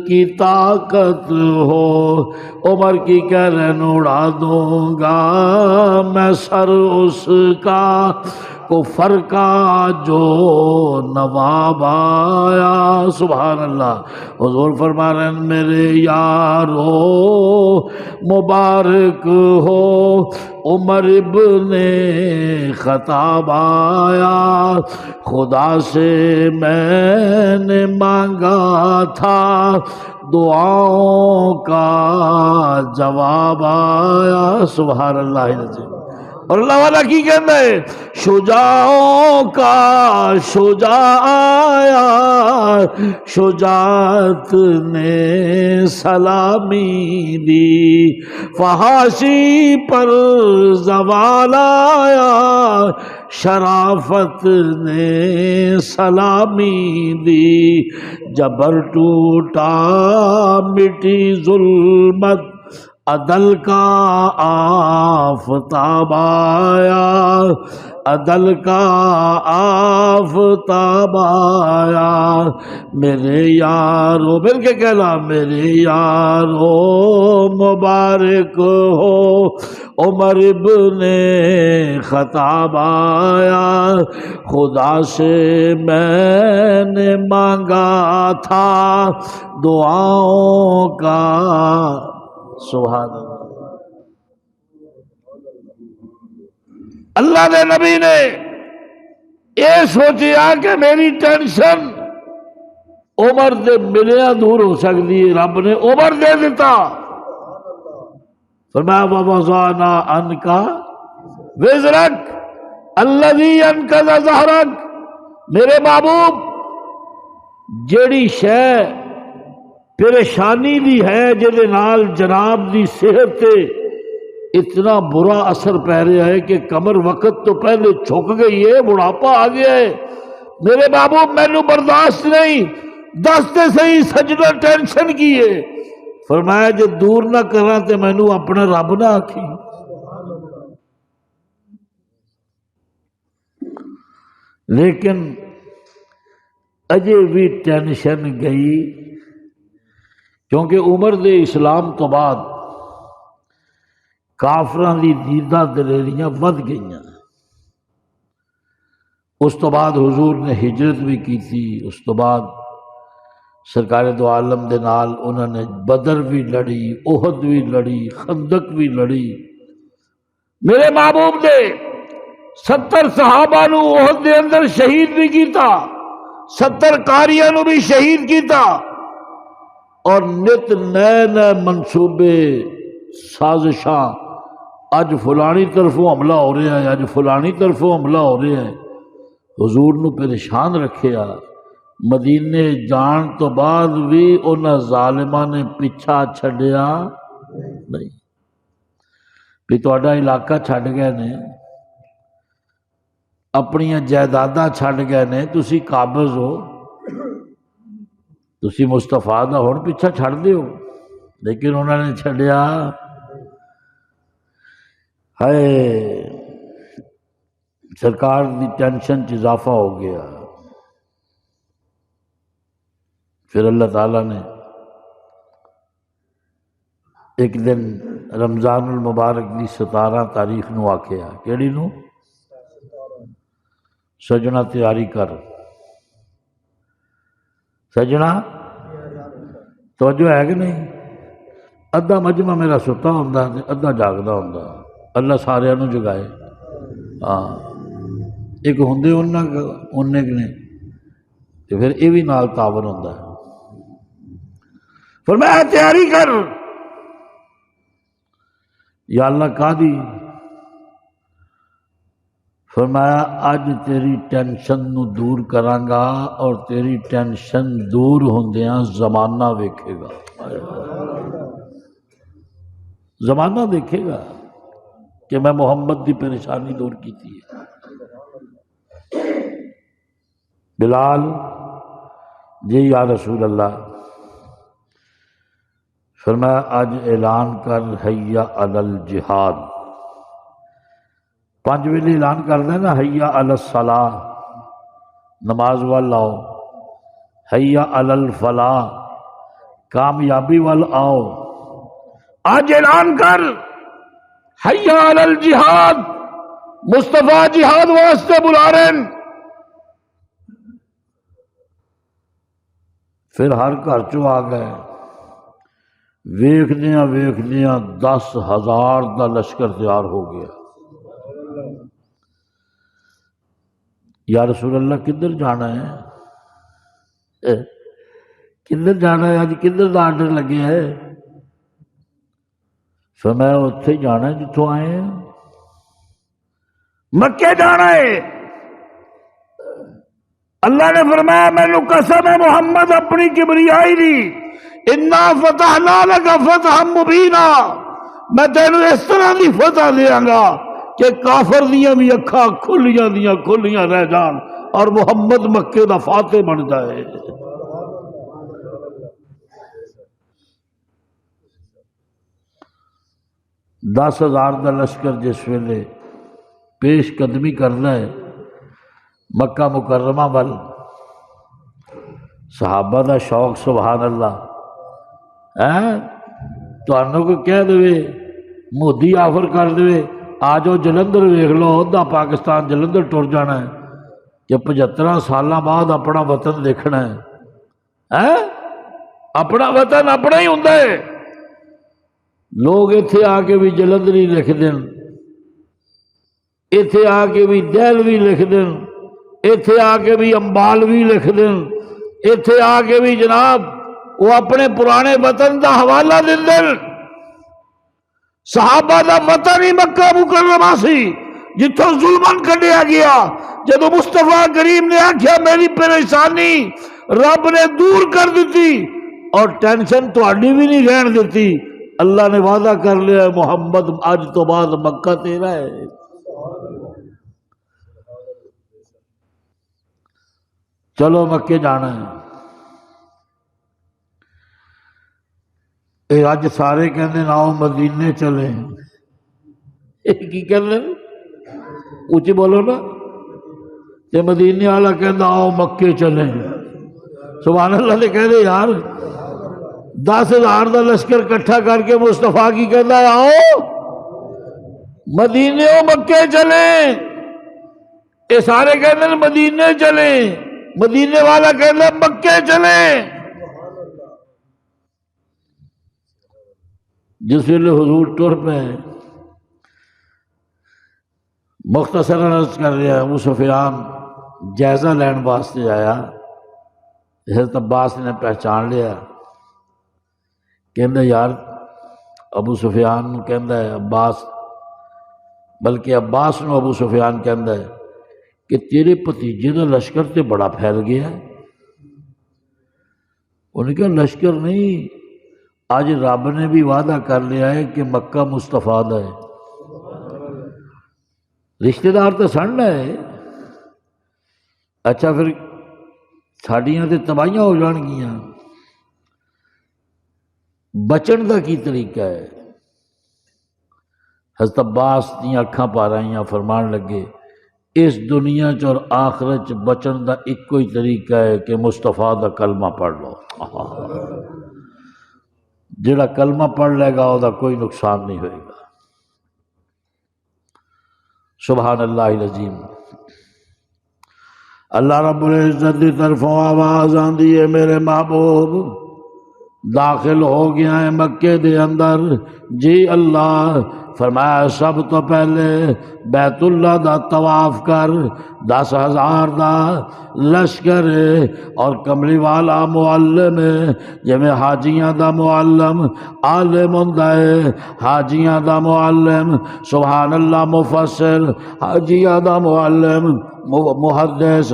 کی طاقت ہو، عمر کی کرن اڑا دوں گا میں سر اس کا کفر کا جو نواب آیا، سبحان اللہ۔ حضور فرما رہے ہیں میرے یارو مبارک ہو عمر ابن خطاب آیا، خدا سے میں نے مانگا تھا دعاؤں کا جواب آیا، سبحان اللہ العظیم۔ اور اللہ والا کی کہتا ہے شجاعوں کا شجاع آیا، شجاعت نے سلامی دی، فحاشی پر زوال آیا، شرافت نے سلامی دی، جبر ٹوٹا مٹی ظلمت عدل کا آفتاب آیا، عدل کا آفتاب آیا، میرے یارو مل کے کہلا میرے یارو مبارک ہو عمر ابن خطاب آیا، خدا سے میں نے مانگا تھا دعاؤں کا، سبحان اللہ۔ اللہ نے نبی نے یہ سوچیا کہ میری ٹینشن عمر دے ملیا دور ہو سکتی ہے، رب نے عمر دے دیتا، فرمایا وَوَضَعْنَا عَنْكَ وِزْرَكَ الَّذِي أَنْقَضَ ظَهْرَكَ، میرے محبوب جیڑی شے پریشانی دی ہے جدے نال جناب دی صحت تے اتنا برا اثر پہ رہا ہے کہ کمر وقت تو پہلے جھک گئی ہے، بڑھاپا آ گیا ہے، میرے محبوب مینوں برداشت نہیں، دستے صحیح سجدہ ٹینشن کی ہے، فرمایا جے دور نہ کراں تے مینوں اپنا رب نہ آکھی۔ لیکن اجے بھی ٹینشن گئی، کیونکہ عمر دے اسلام تو بعد کافراں دی دیدہ دلیریاں ود گئیاں، اس تو بعد حضور نے ہجرت بھی کی تھی، اس تو بعد سرکار دو عالم دے نال انہوں نے بدر بھی لڑی، احد بھی لڑی، خندق بھی لڑی، میرے محبوب نے 70 صحابہ نو احد دے اندر شہید بھی کیتا، 70 قاریاں نو بھی شہید کیتا، اور نت نئے نئے منصوبے سازشاں، اج فلانی طرفوں حملہ ہو رہا ہے، اج فلانی طرفوں حملہ ہو رہا ہے، حضور نو پریشان رکھیا، مدینے جان تو بعد بھی انہاں ظالماں نے پیچھا چھڈیا نہیں، بھی تہاڈا علاقہ چھڈ گئے نے، اپنیاں جائیداداں چھڈ گئے نے، تسی قابض ہو، تسی مصطفیٰ دا ہن پیچھا چھڑ دیو، لیکن انہوں نے چھڑیا، ہائے سرکار دی ٹینشن چ اضافہ ہو گیا۔ پھر اللہ تعالیٰ نے ایک دن رمضان المبارک دی 17 تاریخ نو آکھیا، کیڑی نو؟ سجنا تیاری کر، سجنا توجہ ہے کہ نہیں؟ ادھا مجمع میرا ستا ہوندا تے ادھا جاگدا ہوندا، اللہ سارے نو جگائے، ہاں ایک ہوندے اننے نے تے پھر یہ بھی نال تعاون ہوندا ہے۔ فرمایا تیاری کر. یا اللہ کا دی؟ فرمایا اج تیری ٹینشن نو دور کراں گا اور تیری ٹینشن دور ہوندیاں زمانہ ویکھے گا. زمانہ دیکھے گا کہ میں محمد دی پریشانی دور کی تھی. بلال جی یا رسول اللہ. فرمایا اج اعلان کر حیا علی الجہاد. 5 ویلے اعلان کر دے نا، حیا علی الصلاۃ نماز وال آؤ، حیا علی الفلاح کامیابی وال آؤ. آج اعلان کر حیا علی الجہاد، مصطفیٰ جہاد واسطے بلا رہے ہیں. پھر ہر گھر چوں آ گئے. ویکھدیاں 10,000 دا لشکر تیار ہو گیا. یا رسول اللہ کدھر جانا ہے؟ کدھر جانا ہے؟ آج کدھر دا آرڈر لگے ہے؟ فرمایا اتھے جانا ہے جتوں آئے ہیں، مکے جانا ہے. اللہ نے فرمایا مینوں قسم ہے محمد اپنی کبریائی دی، انا فتحنا لک فتحا مبینا، میں تینوں اس طرح دی فتح دیاں گا کہ کافر دیاں بھی اکھاں کھلیاں رہ جان اور محمد مکے دا فاتح بن جائے. 10,000 دا لشکر جس ویلے پیش قدمی کرنا ہے مکہ مکرمہ وال، صحابہ دا شوق سبحان اللہ. تانوں کو کہہ دے مودی آفر کر دے آ جاؤ جلندر ویکھ لو، ادھا پاکستان جلندر ٹر جانا ہے کہ 75 سالاں بعد اپنا وطن دیکھنا ہے. اپنا وطن اپنا ہی ہوندا ہے. لوگ ایتھے آ کے بھی جلندری لکھ دیں، ایتھے آ کے بھی دہلوی لکھ دیں، ایتھے آ کے بھی امبالوی لکھ دیں، ایتھے آ کے بھی جناب وہ اپنے پرانے وطن دا حوالہ دیں دیں. صحابہ دا وطن ہی مکہ مکرمہ سی جتوں ظلمن کڈیا گیا. جدو مصطفیٰ کریم نے آکھیا میری پریشانی رب نے دور کر دیتی اور ٹینشن تہاڈی بھی نہیں رہن دیتی، اللہ نے وعدہ کر لیا محمد اج تو بعد مکہ تیرا ہے. چلو مکے جانا ہے. اے اج سارے کہندے آؤ مدینے چلیں. کی کہندے اونچی بولو نا. تے مدینے والا کہندا آؤ مکے چلیں. سبحان اللہ نے کہندے یار 10,000 دا لشکر کٹھا کر کے مصطفیٰ کی کہندا آؤ مدینے و مکے چلیں. اے سارے کہندے مدینے چلیں، مدینے والا کہندا مکے چلیں. جس ویلے حضور ٹر پے مختصر عرض کر رہا ابو سفیان جائزہ لین واسطے آیا. حضرت عباس نے پہچان لیا، کہندا یار ابو سفیان کہندا ہے عباس، بلکہ عباس نو ابو سفیان کہندا ہے کہ تیرے بھتیجے دا لشکر تے بڑا پھیل گیا ہے. انہوں نے کہا لشکر نہیں، آج رب نے بھی وعدہ کر لیا ہے کہ مکہ مصطفیٰ دا ہے. رشتہ دار تو سن ہے. اچھا پھر ساڈیاں تے تباہیاں ہو جان گیاں، بچن دا کی طریقہ ہے؟ حضرت عباس دیاں اکھاں پار آئیاں، فرمان لگے اس دنیا چ اور آخرت چ بچن دا ایک ہی طریقہ ہے کہ مصطفیٰ دا کلمہ پڑھ لو. جڑا کلمہ پڑھ لے گا وہ کوئی نقصان نہیں ہوئے گا. سبحان اللہ العظیم. اللہ رب العزت کی طرفوں آواز آندی ہے میرے محبوب داخل ہو گیا ہے مکے دے اندر، جی اللہ فرمایا سب تو پہلے بیت اللہ دا طواف کر، 10,000 دا لشکر اور کملی والا معلم جویں حاجیاں دا معلم عالم ہوندا ہے، حاجیاں دا معلم سبحان اللہ مفسر، حاجیاں دا معلم محدث،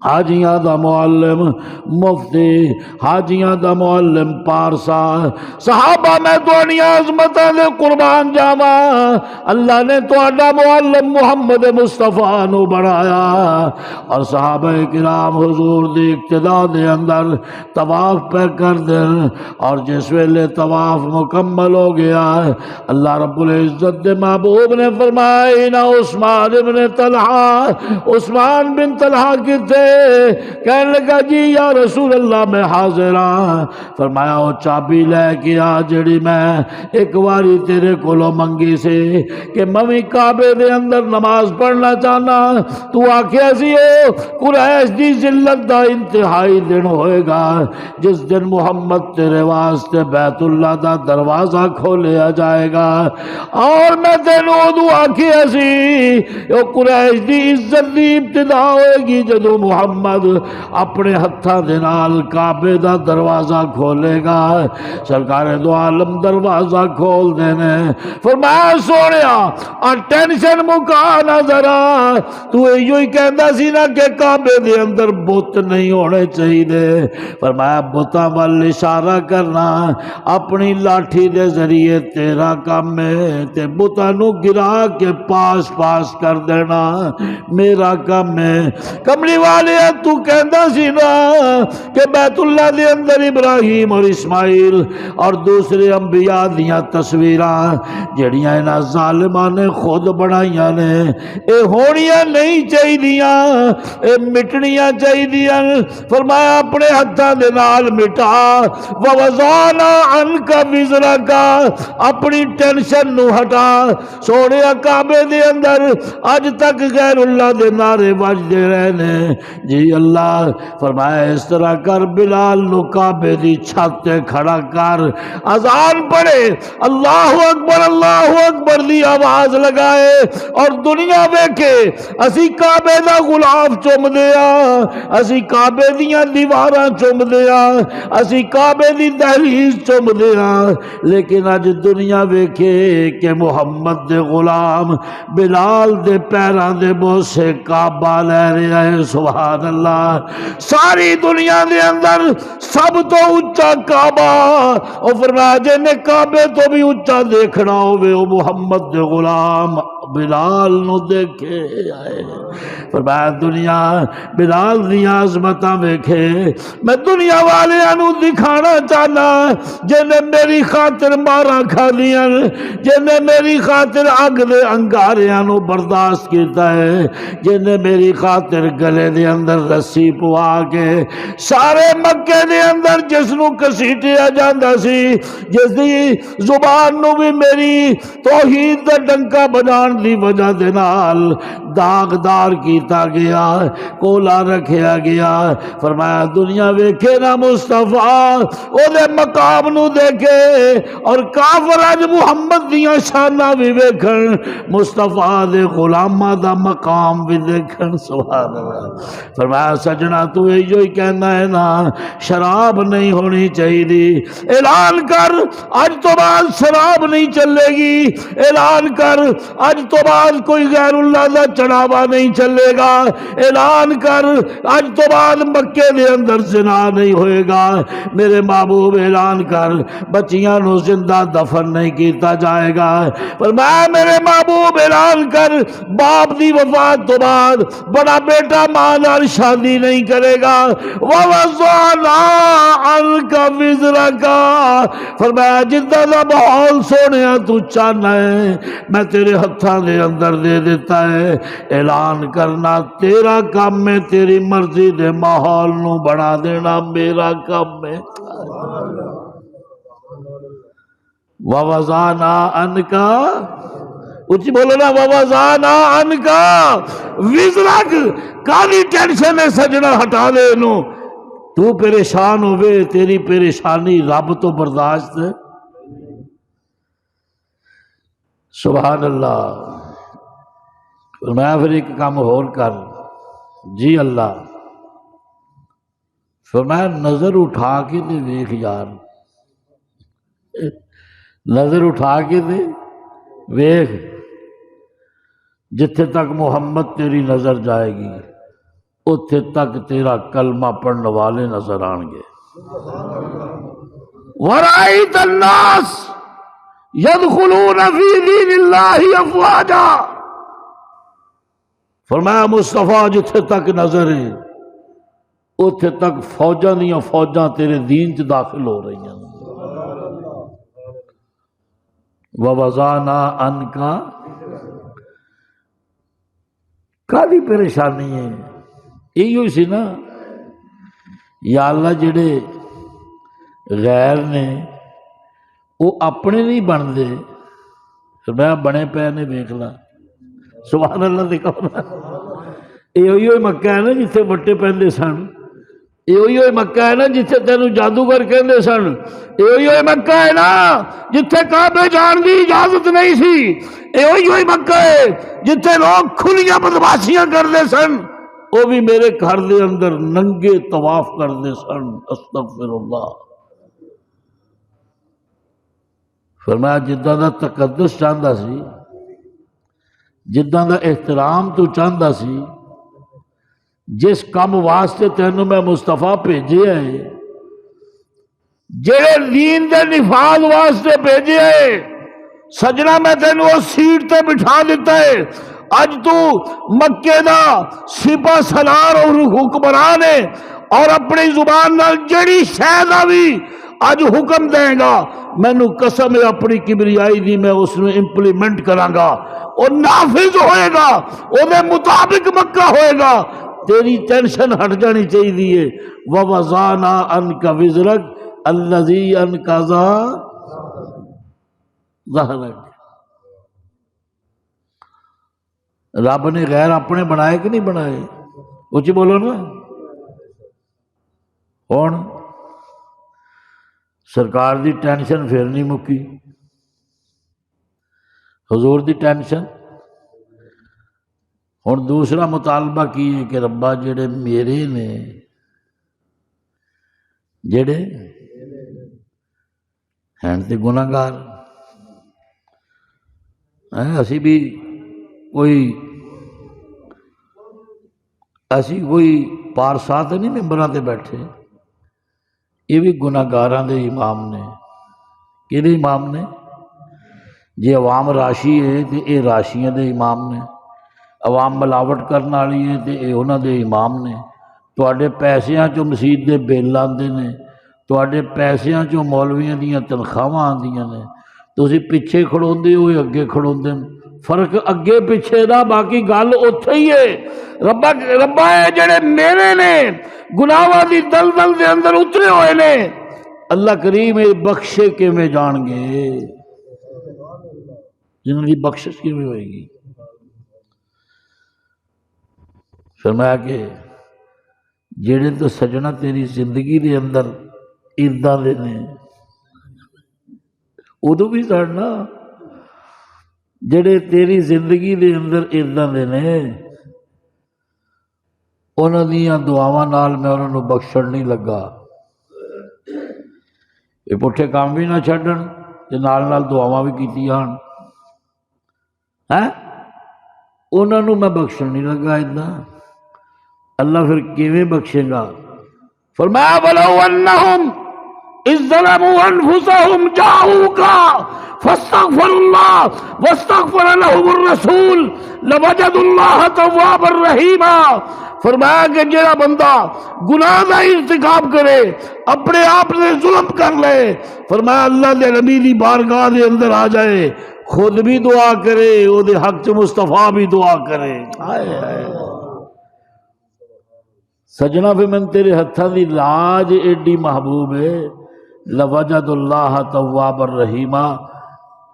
حاجیاں دا معلم مفتی، حاجیاں دا معلم پارسا، صحابہ میں تھوڑی عظمتاں دے قربان جاواں، اللہ نے تہاڈا معلم محمد مصطفیٰ نو بنایا، اور صحابہ کرام حضور دی اقتداء دے اندر طواف پہ کر دیں، اور جس ویلے طواف مکمل ہو گیا اللہ رب العزت دے محبوب نے فرمایا نا عثمان بن طلحہ، عثمان بن طلحہ کتے؟ کہنے لگا جی یا رسول اللہ میں حاضر ہاں۔ فرمایا وہ چابی لے کے آ جڑی میں ایک واری تیرے کولو منگی سے کہ میں کعبے دے اندر نماز پڑھنا چاہنا، تو آکھیا سی او قریش دی ذلت دا انتہائی دن ہوئے گا جس دن محمد تیرے واسطے بیت اللہ دا دروازہ کھولیا جائے گا، اور میں تینوں ادو آکھیا سی او قریش دی عزت دی ابتدا ہوئے گی جدو محمد اپنے ہتھاں دے نال کعبے دا دروازہ کھولے گا۔ سرکار دو عالم دروازہ کھول دینے، فرمایا سونیا ٹینشن مکا نہ ذرا، تو ایو ہی کہندا سی نا کہ کعبے دے اندر بت نہیں ہونے چاہیے، فرمایا بتاں وال اشارہ کرنا اپنی لاٹھی دے ذریعے تیرا کام ہے، تے بتاں نو گرا کے پاس پاس کر دینا میرا کام ہے۔ کملی والے تو کہندا سی نا کہ بیت اللہ دے اندر ابراہیم اور اسماعیل اور دوسرے انبیاء دیاں تصویراں جڑیاں انہاں ظالماں نے خود بنائیاں نے، اے ہونیاں نہیں چاہیدیاں، اے مٹنیاں چاہیدیاں۔ فرمایا اپنے ہتھاں دے نال مٹا، ووضعنا عنک وزرک، اپنی ٹینشن نو ہٹا۔ سونے کعبے دے اندر اج تک غیر اللہ دے نعرے بجدے رہے نے، جی اللہ فرمایا اس طرح کر بلال نو کعبے دی چھت تے کھڑا کر، اذان پڑھے اللہ اکبر دی آواز لگائے، اور دنیا ویکھے اسی کعبے دا غلاف چوم دیا، اسی کعبے دیاں دیواراں چوم دیا، اسی کعبے دی دہلیز چوم دیا، لیکن اج دنیا ویکھے کہ محمد دے غلام بلال دے پیراں دے بوسے کعبہ لے رہا ہے۔ سبحان اللہ، ساری دنیا دے اندر سب تو اونچا کعبہ، اور فرمایا جے نے کعبے تو بھی اونچا دیکھنا ہوئے وہ محمد دے غلام بلال نو دیکھے آئے۔ فرمایا دنیا بلال دیاں عظمتاں ویکھے، میں دنیا والے نو دکھانا چاہنا جن میری خاطر مارا کھا دیاں، جن میری خاطر اگ دے انگاریاں نو برداشت کیتا ہے، جن میری خاطر گلے دے اندر رسی پوا کے سارے مکے دے اندر جس نو کسیٹیا جاندا سی، جس دی زبان نو بھی میری توحید دا ڈنکا بجان دی وجہ دے نال داغدار کیتا گیا، کولا رکھیا گیا۔ فرمایا دنیا ویکھے نا مصطفیٰ او دے مقام نو دیکھے، اور کافر اج محمد دیاں شاناں بھی ویکھن، مصطفیٰ دے غلاماں دا مقام بھی دیکھن۔ سبحان اللہ۔ فرمایا سجنا تو ایو ہی کہنا ہے نا شراب نہیں ہونی چاہیے، اعلان کر اج تو بعد شراب نہیں چلے گی، اعلان کر اج تو بعد کوئی غیر اللہ دا چڑھاوا نہیں چلے گا، اعلان کر اج تو بعد مکے دے اندر زنا نہیں ہوئے گا، میرے محبوب اعلان کر بچیاں نو زندہ دفن نہیں کیتا جائے گا۔ فرمایا میرے محبوب اعلان کر باپ دی وفات تو بعد بڑا بیٹا ماں نال شادی نہیں کرے گا۔ وَوَضَعْنَا عَنْكَ وِزْرَكَ، فرمایا جدہ دا ماحول سونیا تو چاہنا ہے میں تیرے ہتھاں دے اندر دے دیتا ہے، اعلان کرنا تیرا کام ہے، تیری مرضی دے ماحول نو بنا دینا میرا کام ہے۔ وَوَضَعْنَا عَنْكَ، اچھی بولو نا، وَوَضَعْنَا عَنْكَ وِزْرَكَ، کالی ٹینشن ہے سجنا ہٹا دے نو، تو پریشان ہوئے، تیری پریشانی رب تو برداشت ہے۔ سبحان اللہ۔ میں پھر ایک کام اور کر، جی اللہ، فرمایا نظر اٹھا کے تے ویکھ یار، نظر اٹھا کے تے ویکھ، جتھے تک محمد تیری نظر جائے گی اتھے تک تیرا کلمہ پڑھنے والے نظر آن گے۔ وَرَأَيْتَ النَّاسَ يَدْخُلُونَ فِي دِينِ اللَّهِ أَفْوَاجًا۔ فرمایا مصطفیٰ جتھے تک نظر ہے اتھے تک فوجاں دیاں فوجاں تیرے دین چ داخل ہو رہی ہیں۔ وَوَضَعْنَا عَنْكَ، کاہدی پریشانی ہے؟ یہی ہوئی سی نا، یا اللہ جڑے غیر نے وہ اپنے نہیں بنتے، میں بنے پے نے ویکھ لا۔ سبحان اللہ دیکھو نا، یہ مکہ ہے نا جتھے وٹے پہندے سن، یہ مکہ ہے نا جتھے تینوں جادوگر کہندے سن، یہ مکہ ہے نا جتھے کعبے جان دی اجازت نہیں سی، یہ مکہ ہے جتھے لوگ کھلیاں بدماشیاں کرتے سن، وہ بھی میرے گھر دے اندر ننگے طواف کرتے سن۔ استغفر اللہ۔ فرمایا جداں دا تقدس چاہتا سی، جداں دا احترام تو چاہتا سی، جس کام واسطے تینوں میں مصطفیٰ بھیجے ہے، جڑے دین دے نفاذ واسطے بھیجے ہے، سجنا میں تینوں اس سیٹ تے بٹھا دیتا ہے۔ اج تو مکے دا سپہ سالار اور حکمران ہے، اور اپنی زبان نال جڑی شے دا بھی اج حکم دے گا، مینوں قسم ہے اپنی کبریائی دی، میں اس نے امپلیمنٹ کراں گا، اور نافذ ہوئے گا، وہ دے مطابق مکہ ہوئے گا۔ تیری ٹینشن ہٹ جانی چاہیے۔ وَوَضَعْنَا عَنْكَ وِزْرَكَ الَّذِي أَنقَضَ ظَهْرَكَ۔ رب نے غیر اپنے بنائے کہ نہیں بنائے؟ اچھی بولو نا۔ کون؟ سرکار دی ٹینشن پھر نہیں مکی، حضور دی ٹینشن۔ ہن دوسرا مطالبہ کی ہے کہ ربا جڑے میرے نے، جڑے ہیں تے گناہ گار، اسی بھی کوئی پارسات نہیں ممبراں تے بیٹھے، یہ بھی گناہ گاراں دے امام نے۔ کہدے امام نے؟ جی عوام راشی ہے تے اے راشیاں دے امام نے، عوام ملاوٹ کرنے والی ہے تے اے انہاں دے امام نے، تواڈے پیسیاں چوں مسجد دے بل آندے نے، تواڈے پیسیاں چوں مولویاں دیاں تنخواہاں آندیاں نے، تسی پیچھے کھڑوندے ہو اگے کھڑوندے، فرق اگے پیچھے دا، باقی گل اوتھے ہی ہے۔ ربا اے جڑے میرے نے گناہاں دی دلدل دے اندر اترے ہوئے نے، اللہ کریم اے بخشے کیویں جان گے؟ جنہاں دی بخشش کیویں ہوئے گی؟ فرمایا کہ جڑے تو سجنا تیری زندگی دے اندر اداں دے نے، ادو بھی سڑنا، جڑے تیری زندگی دے اندر اداں دے نے، انہاں دیاں دعاواں نال میں انہاں نوں بخشن نہیں لگا۔ یہ پٹھے کام بھی نہ چھڈن تے نال نال دعاواں بھی کیتیاں ہیں، انہاں نوں میں بخشن نہیں لگا اداں۔ اللہ پھر کیویں بخشے گا؟ فرمایا وَلَوْ أَنَّهُمْ إِذْ ظَلَمُوا أَنفُسَهُمْ جَاءُوكَ فَاسْتَغْفَرُوا اللَّهَ وَاسْتَغْفَرَ لَهُمُ الرَّسُولُ لَوَجَدُوا اللَّهَ تَوَّابًا رَحِيمًا۔ فرمایا کہ جڑا بندہ گناہ کا ارتکاب کرے، اپنے آپ سے ظلم کر لے، فرمایا اللہ دے نبی دی بارگاہ دے اندر آ جائے، خود بھی دعا کرے، او دے حق چ مصطفیٰ بھی دعا کرے۔ ہائے ہائے سجنا، پھر میں تیرے ہتھاں دی لاج ایڈی محبوب ہے، لوجد اللہ تواب الرحیمہ،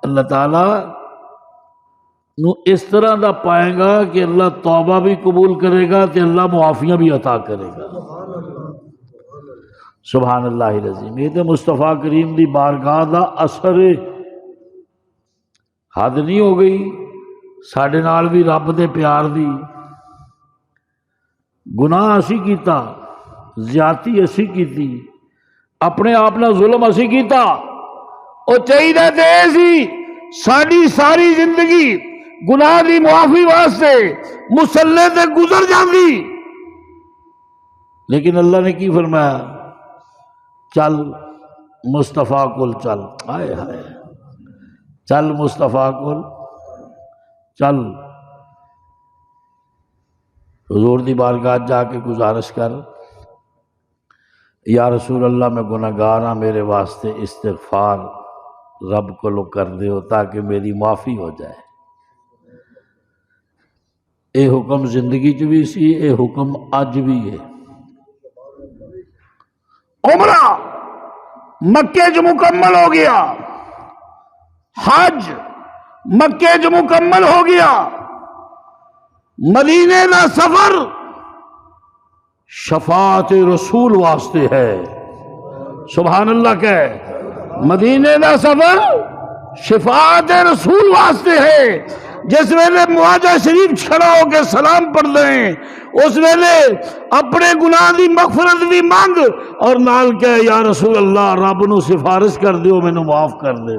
اللہ تعالیٰ نو اس طرح دا پائے گا کہ اللہ توبہ بھی قبول کرے گا تے اللہ معافیاں بھی عطا کرے گا۔ سبحان اللہ العظیم. یہ تو مصطفیٰ کریم دی بارگاہ دا اثر ہے. حد نہیں ہو گئی ساڈے نال بھی رب دے پیار دی. گناہ اسی کیتا، زیادتی اسی کیتی، اپنے آپ نال ظلم اسی کیتا. او چاہیے تے سی ساری ساری زندگی گناہ دی معافی واسطے مصلے تے گزر جاندی، لیکن اللہ نے کی فرمایا؟ چل مصطفیٰ کول چل. ہائے ہائے، چل مصطفیٰ کول چل. حضور دی بارگاہ جا کے گزارش کر، یا رسول اللہ میں گناہگار ہاں، میرے واسطے استغفار رب کو کر دیو تاکہ میری معافی ہو جائے. اے حکم زندگی چ بھی سی، اے حکم اج بھی ہے. عمرہ مکے چ مکمل ہو گیا، حج مکے چ مکمل ہو گیا، مدینے کا سفر شفاعت رسول واسطے ہے. سبحان اللہ کہے. مدینے کا سفر شفاعت رسول واسطے ہے. جس ویلے معاہدہ شریف کھڑا ہو کے سلام پڑھ لیں اس ویلے اپنے گناہ دی مغفرت بھی مانگ اور نال کہے یا رسول اللہ رب نو سفارش کر دیو مینوں معاف کر دے.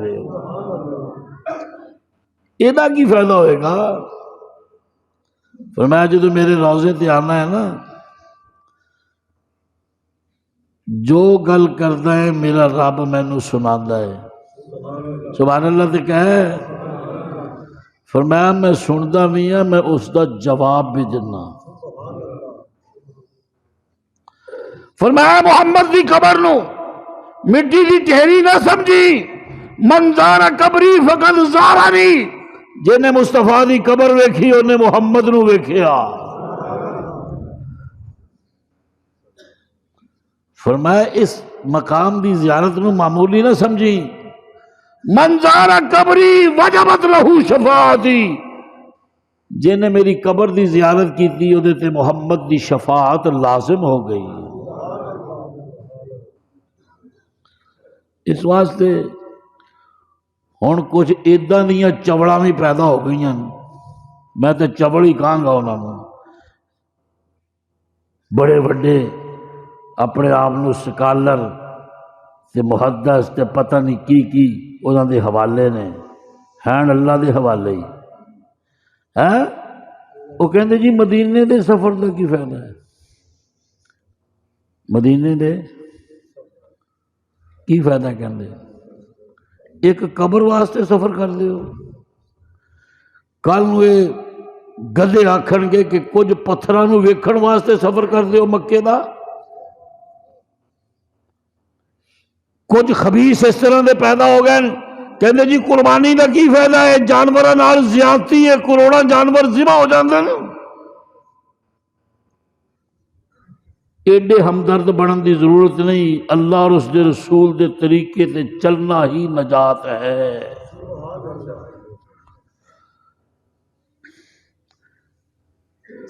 یہ کی فائدہ ہوئے گا؟ فرمایا جدو میرے روزے تے آنا ہے نا، جو گل کردا ہے میرا رب مینوں سناندا ہے. سبحان اللہ تے کہے. فرمایا میں سندا نہیں ہاں، میں اس دا جواب بھی دینا. فرمایا محمد دی قبر نو مٹی دی ٹھہری نہ سمجھی، من زار قبری فقد زارنی. جنہیں مصطفیٰ دی قبر ویکھی انہیں محمد نو ویکھیا. فرمایا اس مقام دی زیارت نو معمولی نہ سمجھی. من زار قبری وجبت لہو شفاعتی. جنہیں میری قبر دی زیارت کی تھی وہ تے محمد دی شفاعت لازم ہو گئی. اس واسطے ہن کچھ ایداں دیاں چوڑاں بھی پیدا ہو گئی ہیں. میں تو چوڑ ہی کہاں گا انہوں نے. بڑے بڑے اپنے آپ کو سکالر تے محدث تے پتہ نہیں کی انہوں دے حوالے نے ہیں اللہ دے حوالے ہی ہیں. وہ کہندے جی مدینے دے سفر دا کی فائدہ ہے؟ مدینے دے کی فائدہ کہندے؟ ایک قبر واسطے سفر کر دیو. کل نو یہ گدے آکھن گے کہ کچھ پتھراں نو ویکھن واسطے سفر کر دیو مکے دا. کچھ خبیث اس طرح دے پیدا ہو گئے کہندے جی قربانی دا کی فائدہ ہے؟ جانوراں نال زیادتی ہے، کروڑاں جانور ذبح ہو جاندے نے. ایڈے ہمدرد بنن دی ضرورت نہیں. اللہ اور اس دے رسول دے طریقے تے چلنا ہی نجات ہے.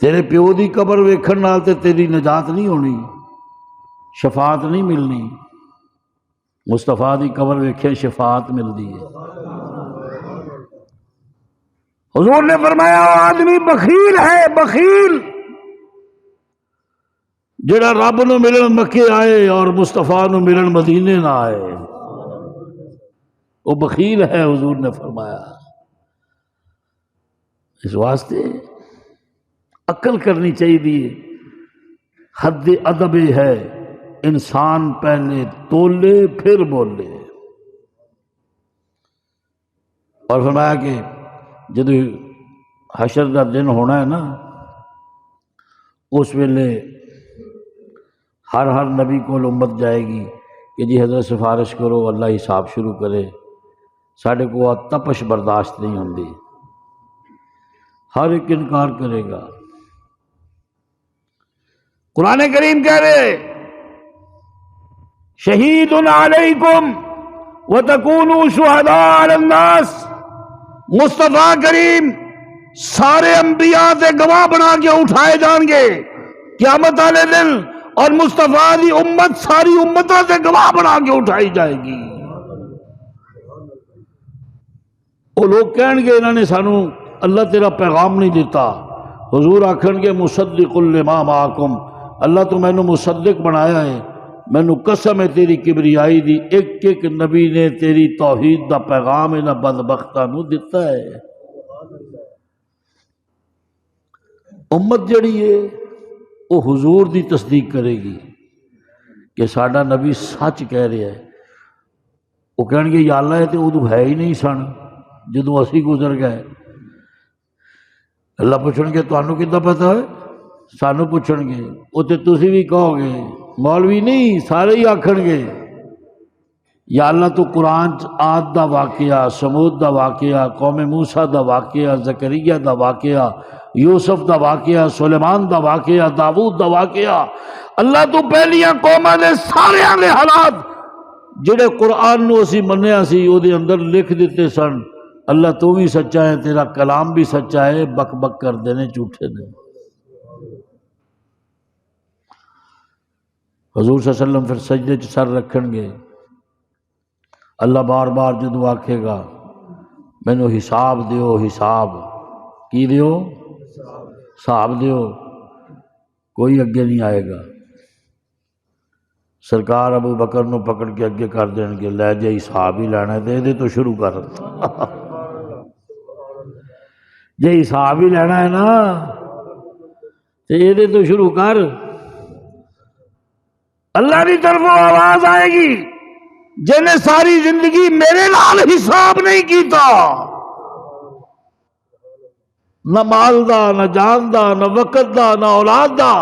تیرے پیو دی قبر ویکھن نال تے تیری نجات نہیں ہونی، شفاعت نہیں ملنی. مصطفیٰ دی قبر ویکھے شفاعت ملدی ہے. حضور نے فرمایا وہ آدمی بخیل ہے، بخیل جڑا رب نو ملن مکے آئے اور مصطفیٰ نو ملن مدینے نہ آئے، وہ بخیل ہے. حضور نے فرمایا. اس واسطے عقل کرنی چاہیے. حد ادب ہے انسان پہلے تولے پھر بولے. اور فرمایا کہ جب حشر کا دن ہونا ہے نا اس ویلے ہر نبی کو امت جائے گی کہ جی حضرت سفارش کرو، اللہ حساب شروع کرے. ساڑھے کو تپش برداشت نہیں ہوندی، ہر ایک انکار کرے گا. قرآن کریم کہہ رہے شہید علیکم وتکونوا شہداء علی الناس. مصطفیٰ کریم سارے انبیاء تے گواہ بنا کے اٹھائے جان گے قیامت والے دن. اور مصطفیٰ دی امت ساری امتوں سے گواہ بنا کے اٹھائی جائے گی۔ وہ لوگ کہیں گے انہوں نے سانو اللہ تیرا پیغام نہیں دیتا، حضور آکھن گے مصدق لما معکم، اللہ تو میں نے مصدق بنایا ہے، میں نے قسم ہے تیری کبریائی دی، ایک ایک نبی نے تیری توحید دا پیغام انہاں بدبختاں نو دیتا ہے۔ امت جڑی ہے وہ حضور دی تصدیق کرے گی کہ ساڈا نبی سچ کہہ رہا ہے۔ وہ کہیں گے یا اللہ تے ادو ہے ہی نہیں سن جدوں اسی گزر گئے۔ اللہ پوچھن گے تانوں کداں پتہ ہے؟ سانو پوچھن گے، وہ تے تسی بھی کہو گے، مولوی نہیں سارے ہی آکھن گے یا اللہ تو قرآن عاد دا واقعہ، سمود دا واقعہ، قوم موسیٰ دا واقعہ، زکریا دا واقعہ، یوسف دا واقعہ، سلیمان دا واقعہ، داؤد دا واقعہ، اللہ تو پہلیاں قوماں دے سارے دے حالات جڑے قرآن نو اسی منیا سی او دے اندر لکھ دیتے سن۔ اللہ تو بھی سچا ہے، تیرا کلام بھی سچا ہے، بک بک کر دینے جھوٹے نے۔ حضور صلی اللہ علیہ وسلم پھر سجدے چ سر رکھن گے، اللہ بار بار جدو آکھے گا مینو حساب دیو، حساب کی دیو؟ حساب دیو، کوئی اگے نہیں آئے گا۔ سرکار ابو بکر نو پکڑ کے اگے کر دیں گے، لے جے حساب ہی لینا ہے تو یہ تو شروع کر جے حساب ہی لینا ہے نا تو یہ تو شروع کر۔ اللہ کی طرف آواز آئے گی جن ساری زندگی میرے نال حساب نہیں کیتا، نہ مال دا، نہ جان دا، نہ وقت دا، نہ اولاد دا،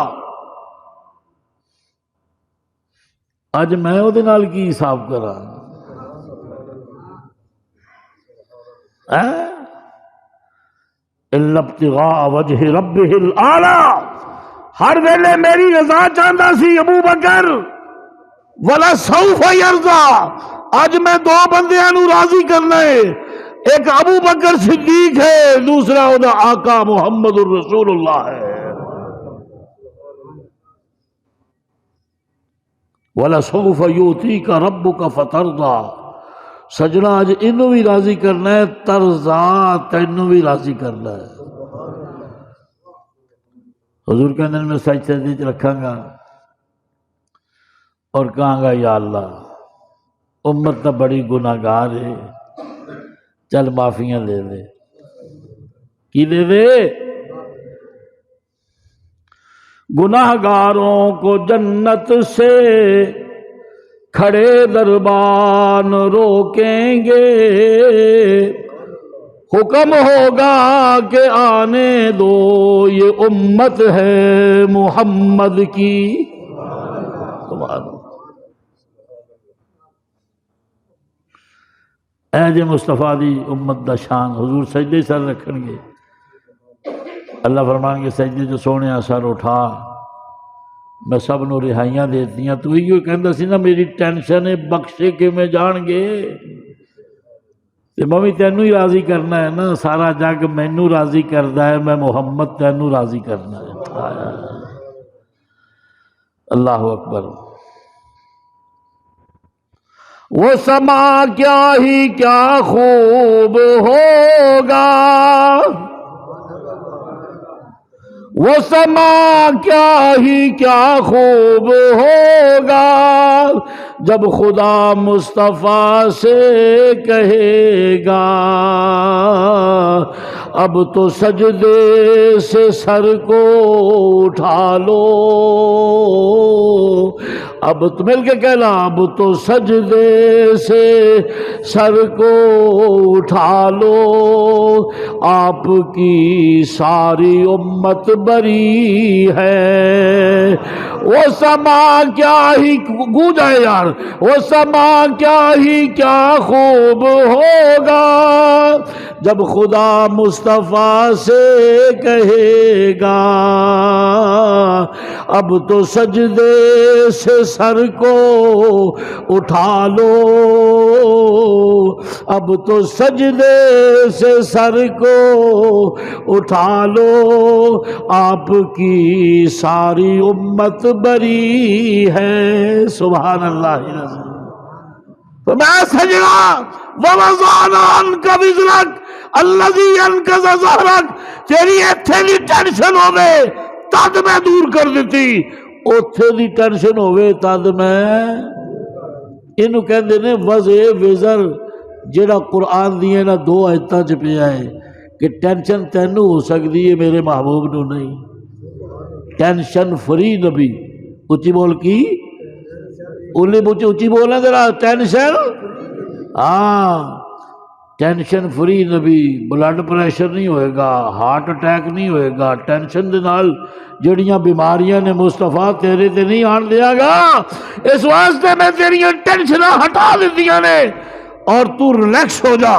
اج میں او دے نال کی حساب کراں؟ الا ابتغاء وجہ ربہ الاعلی، ہر ویلے میری رضا چاہتا سی ابو بکر، ولا سوف یرضا، اج میں دو بندیاں نو راضی کرنا ہے، ایک ابو بکر صدیق ہے، دوسرا او دا آقا محمد الرسول اللہ ہے۔ ولا سوف یؤتیک ربک فترضا، سجنا اج انہوں بھی راضی کرنا ہے، ترضا تینوں بھی راضی کرنا ہے۔ حضور کہنے میں سجدے چ رکھاں گا اور کہاں گا یا اللہ امت تو بڑی گناہگار ہے، چل معافیاں دے دے۔ کی دے دے؟ گناہگاروں کو جنت سے کھڑے دربان روکیں گے، حکم ہوگا کہ آنے دو یہ امت ہے محمد کی۔ اے جے مصطفیٰ دی امت دا شان، حضور سجدے سر رکھن گے، اللہ فرمائیں گے سجدے جو سونے سر اٹھا، میں سب نو رہائیاں دیتی ہیں۔ تو یہ کہندا سی نا میری ٹینشن ہے بخشے کہ میں جان گے، میں بھی تینوں ہی راضی کرنا ہے نا، سارا جگ مینوں راضی کردا ہے، میں محمد تینوں راضی کرنا ہے۔ اللہ اکبر۔ وہ سما کیا ہی کیا خوب ہوگا، وہ سما کیا ہی کیا خوب ہوگا، جب خدا مصطفیٰ سے کہے گا اب تو سجدے سے سر کو اٹھا لو، اب تو مل کے کہنا اب تو سجدے سے سر کو اٹھا لو، آپ کی ساری امت بری ہے۔ وہ سما کیا ہی گونجا ہے یار، وہ سما کیا ہی کیا خوب ہوگا، جب خدا مصطفیٰ سے کہے گا اب تو سجدے سے سر کو اٹھا لو، اب تو سجدے سے سر کو اٹھا لو، آپ کی ساری امت بری ہے۔ سبحان اللہ العظیم۔ تو میں سجنا وَوَضَعْنَا عَنْكَ وِزْرَكَ الَّذِي أَنْقَضَ ظَهْرَكَ، تیری ایتھے دی ٹینشن ہوئے تد میں دور کر دیتی، اوتھے دی ٹینشن ہوئے تد میں۔ انہوں کہندے نے وضع وزر، جیڑا قرآن دیئے نا 2 آیتاں چ پیا ہے کہ ٹینشن تینوں ہو سکتی ہے، میرے محبوب نو نہیں۔ ٹینشن فری نبی، اچھی بول کی اچھی بولنا ذرا، ٹینشن، ہاں ٹینشن فری نبی، بلڈ پریشر نہیں ہوئے گا، ہارٹ اٹیک نہیں ہوئے گا، ٹینشن دے نال جڑیاں بیماریاں نے مصطفیٰ تیرے تے نہیں آن دیا گا۔ اس واسطے میں تیریاں ٹینشناں ہٹا دیتیاں نے، اور تو ریلیکس ہو جا،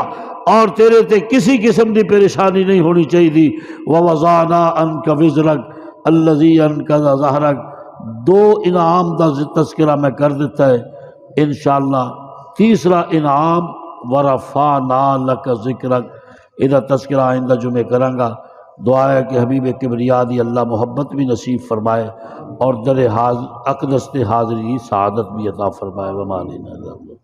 اور تیرے تے کسی قسم دی پریشانی نہیں ہونی چاہیے۔ وَوَضَعْنَا عَنْكَ وِزْرَكَ الَّذِي أَنْقَضَ ظَهْرَكَ، 2 انعام دا تذکرہ میں کر دیتا ہے انشاءاللہ۔ تیسرا انعام وَرَفَعْنَا لَكَ ذِكْرَكَ، ادھا تذکرہ آئندہ جمعے کروں گا۔ دعا ہے کہ حبیب کبریا دی اللہ محبت بھی نصیب فرمائے، اور در اقدس حاضری سعادت بھی عطا فرمائے۔ وما علینا الا البلاغ۔